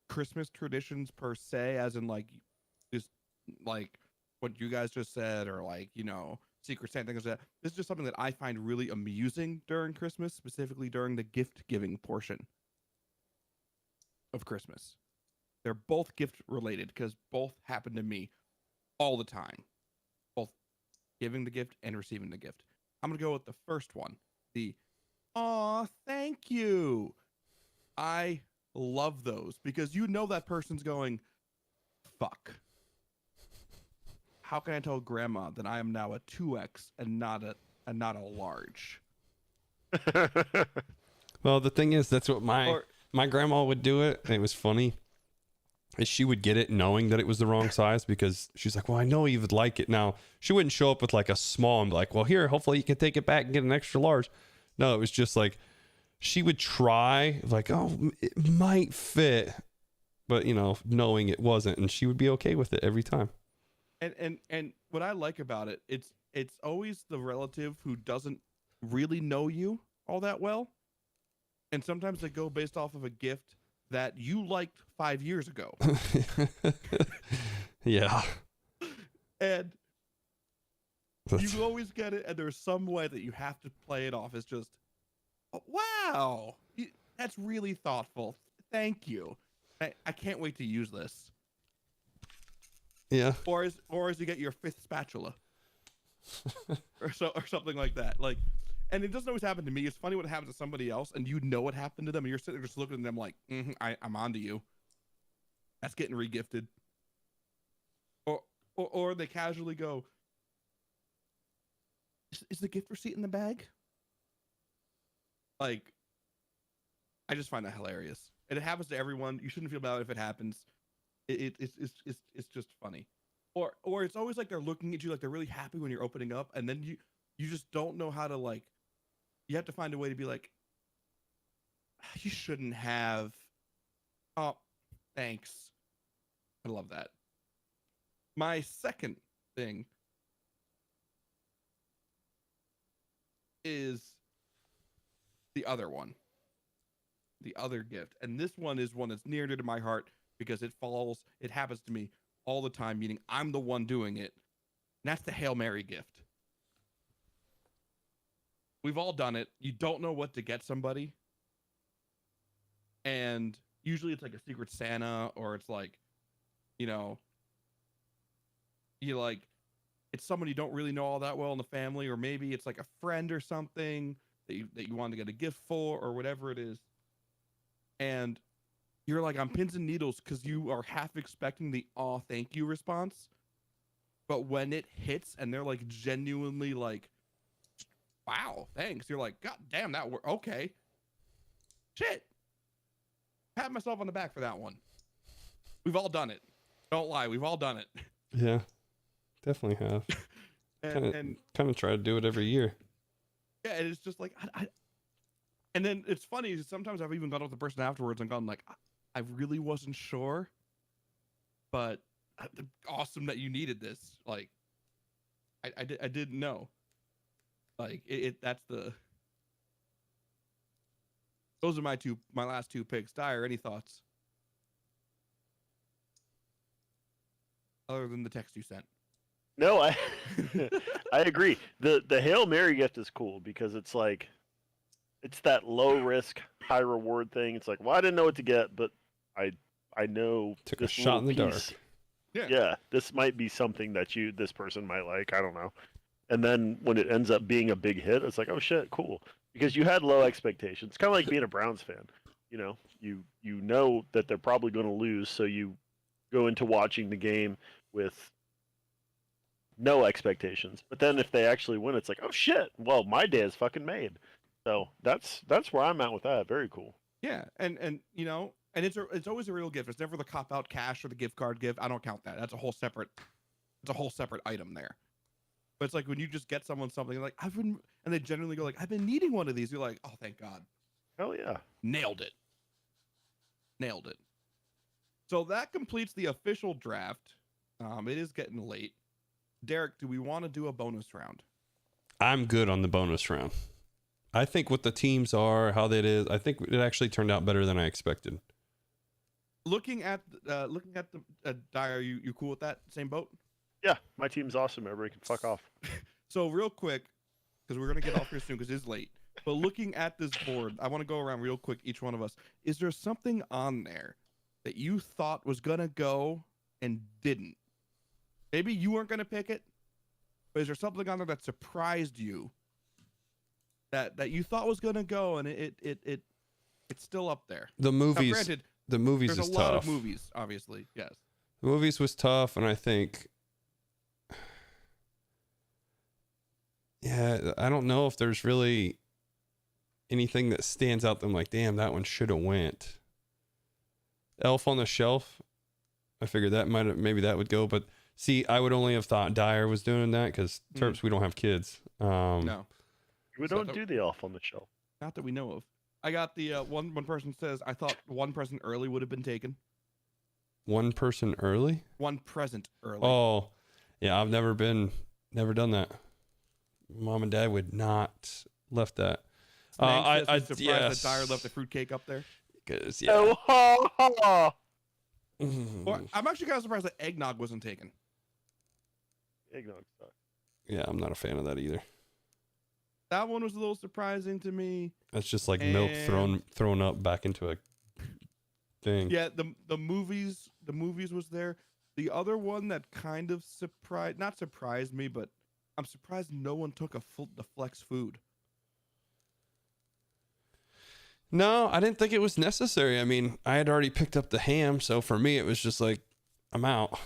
Christmas traditions per se, as in like just like what you guys just said, or like, you know, Secret Santa, things like that. This is just something that I find really amusing during Christmas, specifically during the gift giving portion of Christmas. They're both gift related because both happen to me all the time. Both giving the gift and receiving the gift. I'm going to go with the first one. The, aw, thank you. I love those because you know that person's going, fuck. How can I tell grandma that I am now a 2X and not a large? Well, the thing is, that's what Or- my grandma would do it, and it was funny. Is she would get it knowing that it was the wrong size, because she's like, well, I know you would like it. Now, she wouldn't show up with like a small and be like, well, here, hopefully you can take it back and get an extra large. No, it was just like, she would try, like, oh, it might fit, but, you know, knowing it wasn't, and she would be okay with it every time. And what I like about it, it's always the relative who doesn't really know you all that well. And sometimes they go based off of a gift that you liked 5 years ago. Yeah. And That's- you always get it, and there's some way that you have to play it off as just, oh, wow, that's really thoughtful. Thank you. I can't wait to use this. yeah. Or as you get your 5th spatula, or something like that. Like, and it doesn't always happen to me. It's funny what happens to somebody else, and you know what happened to them, and you're sitting there just looking at them like, I'm on to you. That's getting regifted. Or they casually go, is the gift receipt in the bag? Like, I just find that hilarious. And it happens to everyone. You shouldn't feel bad if it happens. It's just funny. Or it's always like they're looking at you like they're really happy when you're opening up, and then you just don't know how to, like, you have to find a way to be like, you shouldn't have. Oh, thanks. I love that. My second thing is the other one, the other gift. And this one is one that's near to my heart because it happens to me all the time, meaning I'm the one doing it. And that's the Hail Mary gift. We've all done it. You don't know what to get somebody. And usually it's like a Secret Santa, or it's like, you know, it's someone you don't really know all that well in the family, or maybe it's like a friend or something that you want to get a gift for, or whatever it is. And you're like on pins and needles because you are half expecting the "aw, thank you" response. But when it hits and they're like genuinely like, "Wow, thanks," you're like, "God damn, that worked." Okay. Shit. Pat myself on the back for that one. We've all done it. Don't lie, we've all done it. Yeah, definitely have. and Kind of try to do it every year. yeah, and it's just like, and then it's funny, sometimes I've even gone with the person afterwards and gone like, I really wasn't sure, but awesome that you needed this. Like, I didn't know. Like those are my last two picks. Dyer, any thoughts? Other than the text you sent. No, I I agree. The Hail Mary gift is cool because it's like, it's that low risk, high reward thing. It's like, well, I didn't know what to get, but I know Took a this shot in the little dark. piece- Yeah. Yeah, this might be something that this person might like. I don't know. And then when it ends up being a big hit, it's like, oh shit, cool. Because you had low expectations. It's kind of like being a Browns fan. You know, you know that they're probably going to lose, so you go into watching the game with no expectations. But then if they actually win, it's like, oh shit, well, my day is fucking made. So that's where I'm at with that. Very cool. Yeah, and you know, and it's always a real gift. It's never the cop out cash or the gift card gift. I don't count that. That's a whole separate item there. But it's like when you just get someone something like and they generally go like, I've been needing one of these. You're like, oh, thank God. Hell yeah. Nailed it. So that completes the official draft. It is getting late. Derek, do we want to do a bonus round? I'm good on the bonus round. I think what the teams are, how that is, I think it actually turned out better than I expected. Looking at the Dyer, you cool with that? Same boat? Yeah, my team's awesome. Everybody can fuck off. So real quick, because we're gonna get off here soon because it's late. But looking at this board, I want to go around real quick, each one of us. Is there something on there that you thought was gonna go and didn't? Maybe you weren't gonna pick it, but is there something on there that surprised you that you thought was gonna go and it's still up there? The Now, movies, granted, the movies there's is a lot tough. of movies, obviously. Yes. The movies was tough, and I think, yeah, I don't know if there's really anything that stands out. That I'm like, damn, that one should have went. Elf on the Shelf. I figured that maybe that would go, but see, I would only have thought Dyer was doing that because Terps, we don't have kids. No, We So don't that- do the Elf on the Shelf. not that we know of. I got the one person says I thought one present early would have been taken. One person early. One present early. Oh, yeah, I've never done that. Mom and Dad would not left that. Mang says I he's surprised yes. that Dyer left the fruitcake up there. 'Cause, yeah. Oh, ha, ha. Or, I'm actually kind of surprised that eggnog wasn't taken. Eggnog sucks. Yeah, I'm not a fan of that either. That one was a little surprising to me. That's just like milk thrown up back into a thing. Yeah, the movies was there. The other one that kind of not surprised me, but I'm surprised no one took the Flex food. No, I didn't think it was necessary. I mean, I had already picked up the ham, so for me, it was just like, I'm out.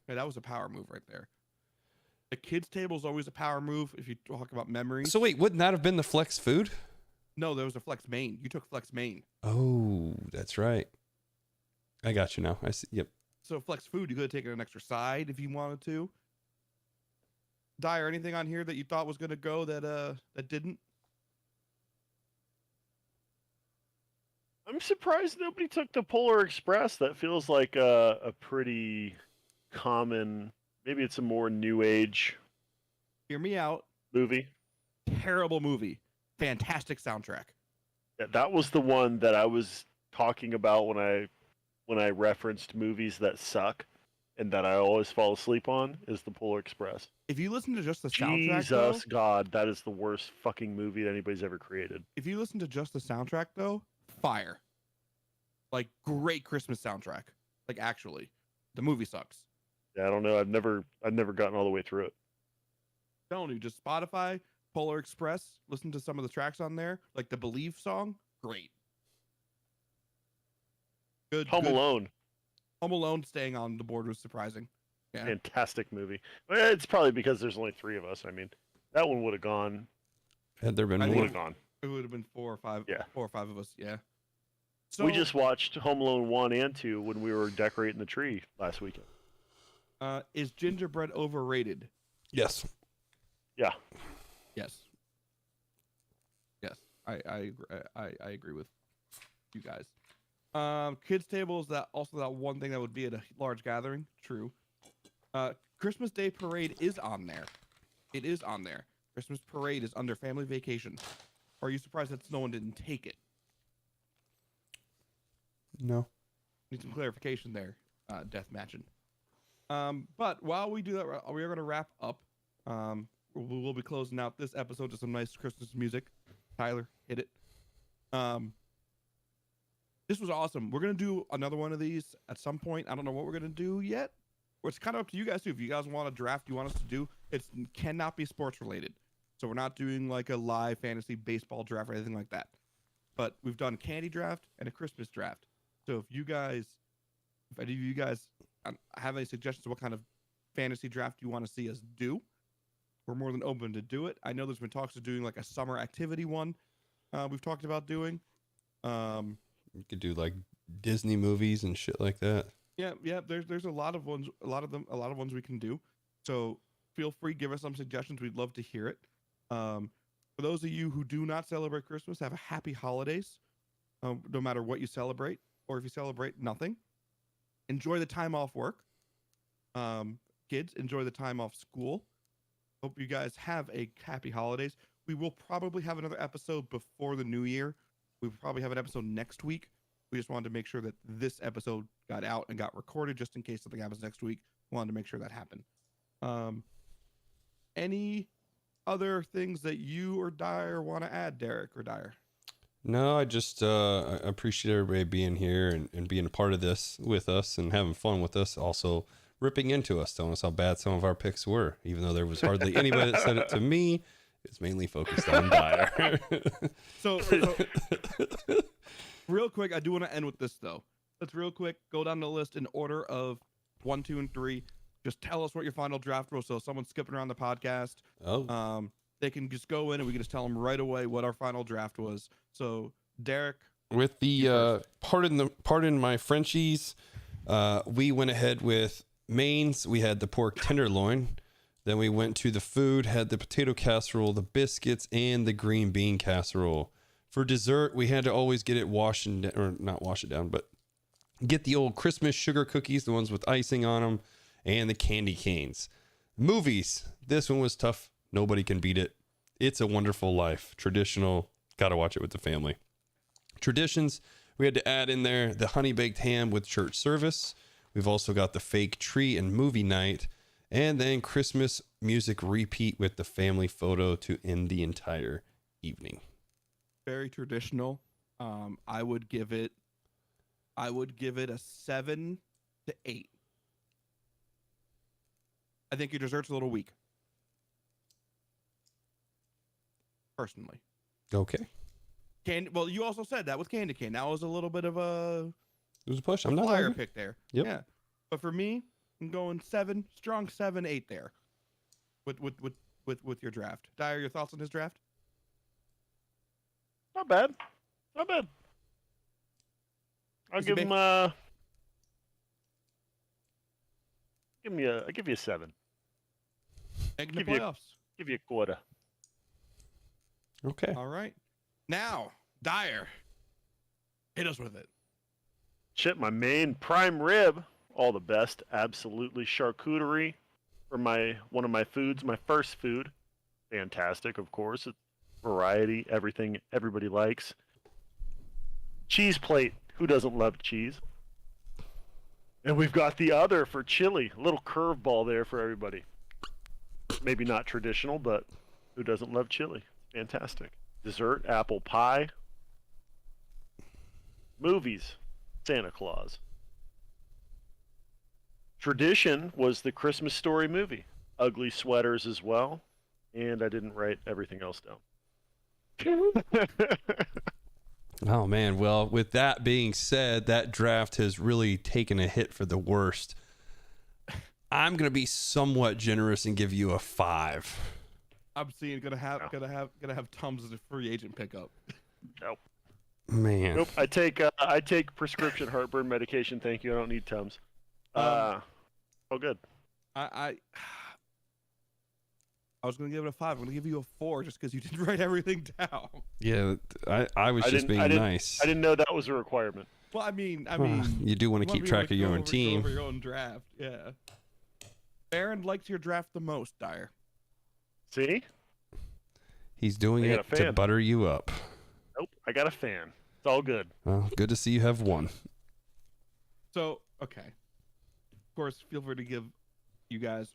Yeah, that was a power move right there. The kids' table is always a power move if you talk about memories. So wait, wouldn't that have been the Flex food? No, there was a Flex main. You took Flex main. Oh, that's right. I got you now. I see. Yep. So Flex Food, you could have taken an extra side if you wanted to. Dyer, anything on here that you thought was gonna go that didn't? I'm surprised nobody took the Polar Express. That feels like a pretty common. Maybe it's a more new age Hear me out. movie. Terrible movie. Fantastic soundtrack. Yeah, that was the one that I was talking about when I referenced movies that suck and that I always fall asleep on. Is the Polar Express? If you listen to just the soundtrack, though, Jesus God, that is the worst fucking movie that anybody's ever created. if you listen to just the soundtrack, though, fire. Like great Christmas soundtrack. Like actually, the movie sucks. Yeah, I don't know. I've never gotten all the way through it. Telling you, just Spotify, Polar Express. Listen to some of the tracks on there, like the Believe song. Great. Good. Home good. Alone, Home Alone staying on the board was surprising. Yeah. fantastic movie. Well, it's probably because there's only 3 of us. I mean, that one would have gone. Had there been I Would more? have gone. It would have been 4 or 5. Yeah. 4 or 5 of us. Yeah. So We just watched Home Alone 1 and 2 when we were decorating the tree last weekend. is gingerbread overrated? Yes. Yeah. Yes. Yes. I agree with you guys. Kids table is that also that one thing that would be at a large gathering. True. Christmas Day parade is on there. It is on there. Christmas parade is under family vacation. Are you surprised that no one didn't take it? No. Need some clarification there, Death Matchin. But while we do that, we are going to wrap up. We'll be closing out this episode to some nice Christmas music. Tyler, hit it. This was awesome. We're going to do another one of these at some point. I don't know what we're going to do yet. It's kind of up to you guys too. If you guys want a draft you want us to do, it cannot be sports related. So we're not doing like a live fantasy baseball draft or anything like that. But we've done candy draft and a Christmas draft. So if any of you guys have any suggestions of what kind of fantasy draft you want to see us do, we're more than open to do it. I know there's been talks of doing like a summer activity one. We've talked about doing. You could do like Disney movies and shit like that. Yeah. There's a lot of ones. A lot of ones we can do. So feel free, give us some suggestions. We'd love to hear it. For those of you who do not celebrate Christmas, have a happy holidays. No matter what you celebrate, or if you celebrate nothing, enjoy the time off work. Kids, enjoy the time off school. Hope you guys have a happy holidays. We will probably have another episode before the new year. We will probably have an episode next week. We just wanted to make sure that this episode got out and got recorded just in case something happens next week. Wanted to make sure that happened. Any other things that you or Dyer want to add, Derek or Dyer? No, I just I appreciate everybody being here and being a part of this with us and having fun with us. Also ripping into us, telling us how bad some of our picks were, even though there was hardly anybody that said it to me. It's mainly focused on Dyer. So real quick, I do want to end with this though. Let's real quick go down the list in order of 1, 2, and 3. Just tell us what your final draft was. So someone's skipping around the podcast. Oh, They can just go in and we can just tell them right away what our final draft was. So Derek, with the pardon my Frenchies, we went ahead with mains. We had the pork tenderloin. Then we went to the food, had the potato casserole, the biscuits, and the green bean casserole. For dessert, we had to always get it not wash it down, but get the old Christmas sugar cookies, the ones with icing on them, and the candy canes. Movies, this one was tough. Nobody can beat it. It's a Wonderful Life. Traditional. Got to watch it with the family. Traditions, we had to add in there the honey baked ham with church service. We've also got the fake tree and movie night. And then Christmas music repeat with the family photo to end the entire evening. very traditional. I would give it a 7 to 8. I think your dessert's a little weak. Personally. Okay. Well, you also said that with candy cane. That was a little bit of a It was a push. I'm not flyer lying. pick there. Yep. Yeah. But for me, I'm going 7, strong 7, 8 there. With your draft. Dyer, your thoughts on his draft? Not bad. Not bad. I'll Does he give him I give you a 7. Making the Give you a- playoffs. Give you a quarter. Okay. All right. Now, Dyer, hit us with it. Shit, my main prime rib, all the best. Absolutely charcuterie for one of my foods, my first food. Fantastic, of course. It's variety, everything everybody likes. Cheese plate. Who doesn't love cheese? And we've got the other for chili. A little curveball there for everybody. Maybe not traditional, but who doesn't love chili? Fantastic. Dessert, apple pie. Movies, Santa Claus. Tradition was the Christmas Story movie. Ugly sweaters as well. And I didn't write everything else down. Oh man, well, with that being said, that draft has really taken a hit for the worst. I'm gonna be somewhat generous and give you a 5. I'm seeing gonna have Tums as a free agent pickup. Nope. Man. Nope. I take prescription heartburn medication. Thank you. I don't need Tums. Oh, good. I was gonna give it a 5. I'm gonna give you a 4 just because you didn't write everything down. Yeah, I was just being nice. I didn't know that was a requirement. Well, I mean, you do want to keep track of your own team. Go over your own draft, yeah. Baron likes your draft the most, Dyer. See? He's doing I got it a to fan. butter you up. Nope. I got a fan. It's all good. Well, good to see you have one. So, okay. Of course, feel free to give your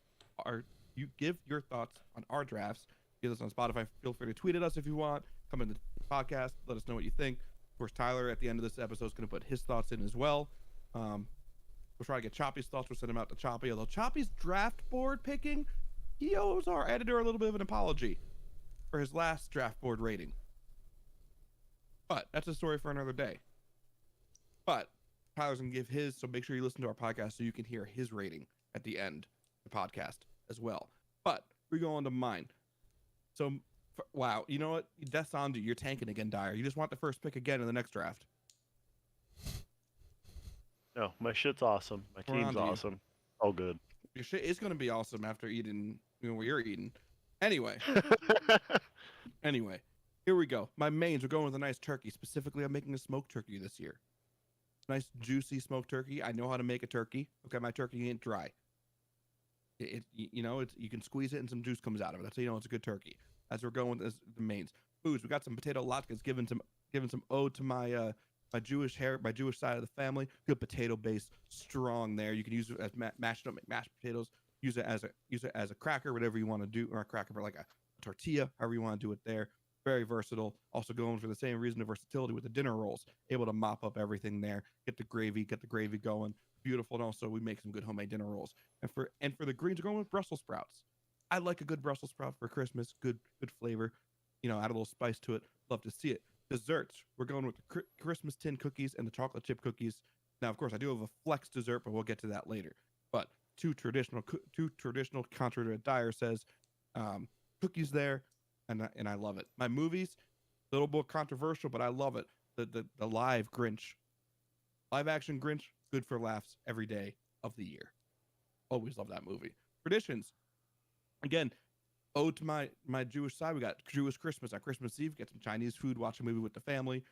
thoughts on our drafts. Give us on Spotify. Feel free to tweet at us if you want. Come in the podcast. Let us know what you think. Of course, Tyler at the end of this episode is going to put his thoughts in as well. We'll try to get Choppy's thoughts. We'll send them out to Choppy. Although Choppy's draft board picking, he owes our editor a little bit of an apology for his last draft board rating. But that's a story for another day. But Tyler's going to give his, so make sure you listen to our podcast so you can hear his rating at the end of the podcast as well. But we go on to mine. So, wow, you know what? That's on you. You're tanking again, Dyer. You just want the first pick again in the next draft. No, my shit's awesome. My We're on team's to you. awesome. All good. Your shit is going to be awesome after eating, what you're eating. Anyway, here we go. My mains, we're going with a nice turkey. Specifically, I'm making a smoked turkey this year. Nice, juicy smoked turkey. I know how to make a turkey. Okay, my turkey ain't dry. You can squeeze it and some juice comes out of it. That's how you know it's a good turkey. As we're going with the mains. Foods, we got some potato latkes, giving some ode to my Jewish side of the family. Good potato base, strong there. You can use it as mashed up, make mashed potatoes. Use it as a cracker, whatever you want to do, or a cracker, but like a tortilla, however you want to do it there. Very versatile. Also going for the same reason of versatility with the dinner rolls. Able to mop up everything there. Get the gravy going. Beautiful. And also we make some good homemade dinner rolls. And for the greens, we're going with Brussels sprouts. I like a good Brussels sprout for Christmas. Good flavor. Add a little spice to it. Love to see it. Desserts, we're going with the Christmas tin cookies and the chocolate chip cookies. Now, of course, I do have a flex dessert, but we'll get to that later. But two traditional, contrary to what Dyer says, cookies there, and I love it. My movies, a little more controversial, but I love it. The live action Grinch, good for laughs every day of the year. Always love that movie. Traditions, again, ode to my Jewish side. We got Jewish Christmas on Christmas Eve. Get some Chinese food, watch a movie with the family.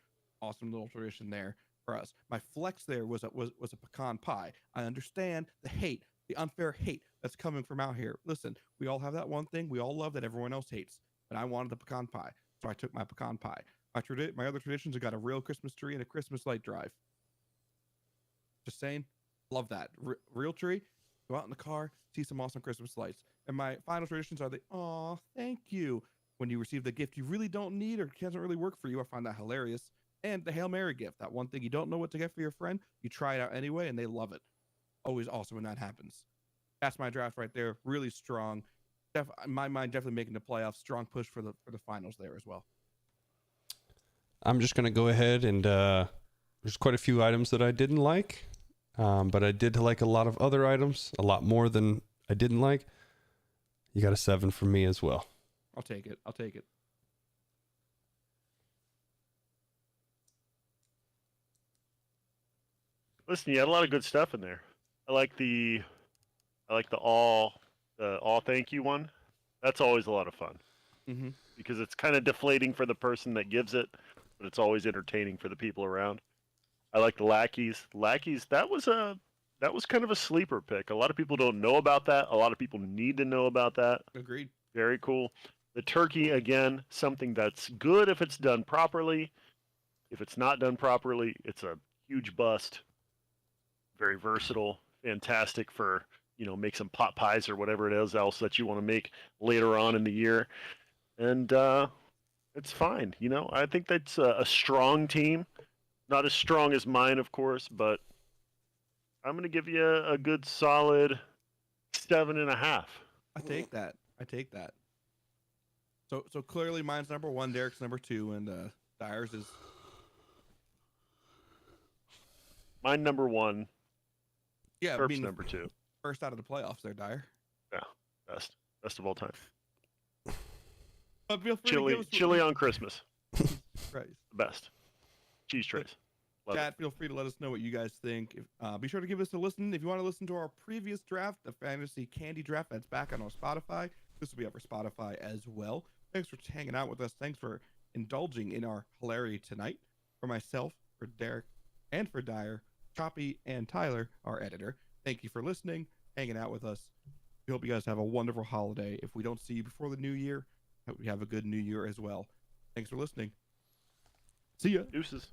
Awesome little tradition there for us. My flex there was a pecan pie. I understand the unfair hate that's coming from out here. Listen, we all have that one thing we all love that everyone else hates, but I wanted the pecan pie, so I took my pecan pie. My other traditions, I got a real Christmas tree and a Christmas light drive. Just saying, love that. Real tree, go out in the car, see some awesome Christmas lights. And my final traditions are aw, thank you. When you receive the gift you really don't need or doesn't really work for you, I find that hilarious. And the Hail Mary gift, that one thing you don't know what to get for your friend, you try it out anyway, and they love it. Always awesome when that happens. That's my draft right there. Really strong. In my mind, definitely making the playoffs. Strong push for the finals there as well. I'm just going to go ahead and there's quite a few items that I didn't like, but I did like a lot of other items, a lot more than I didn't like. You got a 7 from me as well. I'll take it. Listen, you had a lot of good stuff in there. I like the I like the all thank you one. That's always a lot of fun Mm-hmm. because it's kind of deflating for the person that gives it, but it's always entertaining for the people around. I like the lackeys. Lackeys, that was kind of a sleeper pick. A lot of people don't know about that. A lot of people need to know about that. Agreed. Very cool. The turkey, again, something that's good if it's done properly. If it's not done properly, it's a huge bust. Very versatile, fantastic for, make some pot pies or whatever it is else that you want to make later on in the year. And it's fine. I think that's a strong team. Not as strong as mine, of course, but I'm going to give you a good solid 7.5. I take that. I take that. So clearly mine's number 1, Derek's number 2, and Dyer's is Mine number 1, yeah. I Terp's mean, number 2. first out of the playoffs there, Dyer. Yeah, best of all time. But feel free to give us Chili on Christmas, Right. the best. Cheese trays. Love it. Chat, feel free to let us know what you guys think. Be sure to give us a listen. If you want to listen to our previous draft, the Fantasy Candy Draft, that's back on our Spotify. This will be up for Spotify as well. Thanks for hanging out with us. Thanks for indulging in our hilarity tonight. For myself, for Derek, and for Dyer, Choppy, and Tyler, our editor, thank you for listening, hanging out with us. We hope you guys have a wonderful holiday. If we don't see you before the new year, hope you have a good new year as well. Thanks for listening. See ya. Deuces.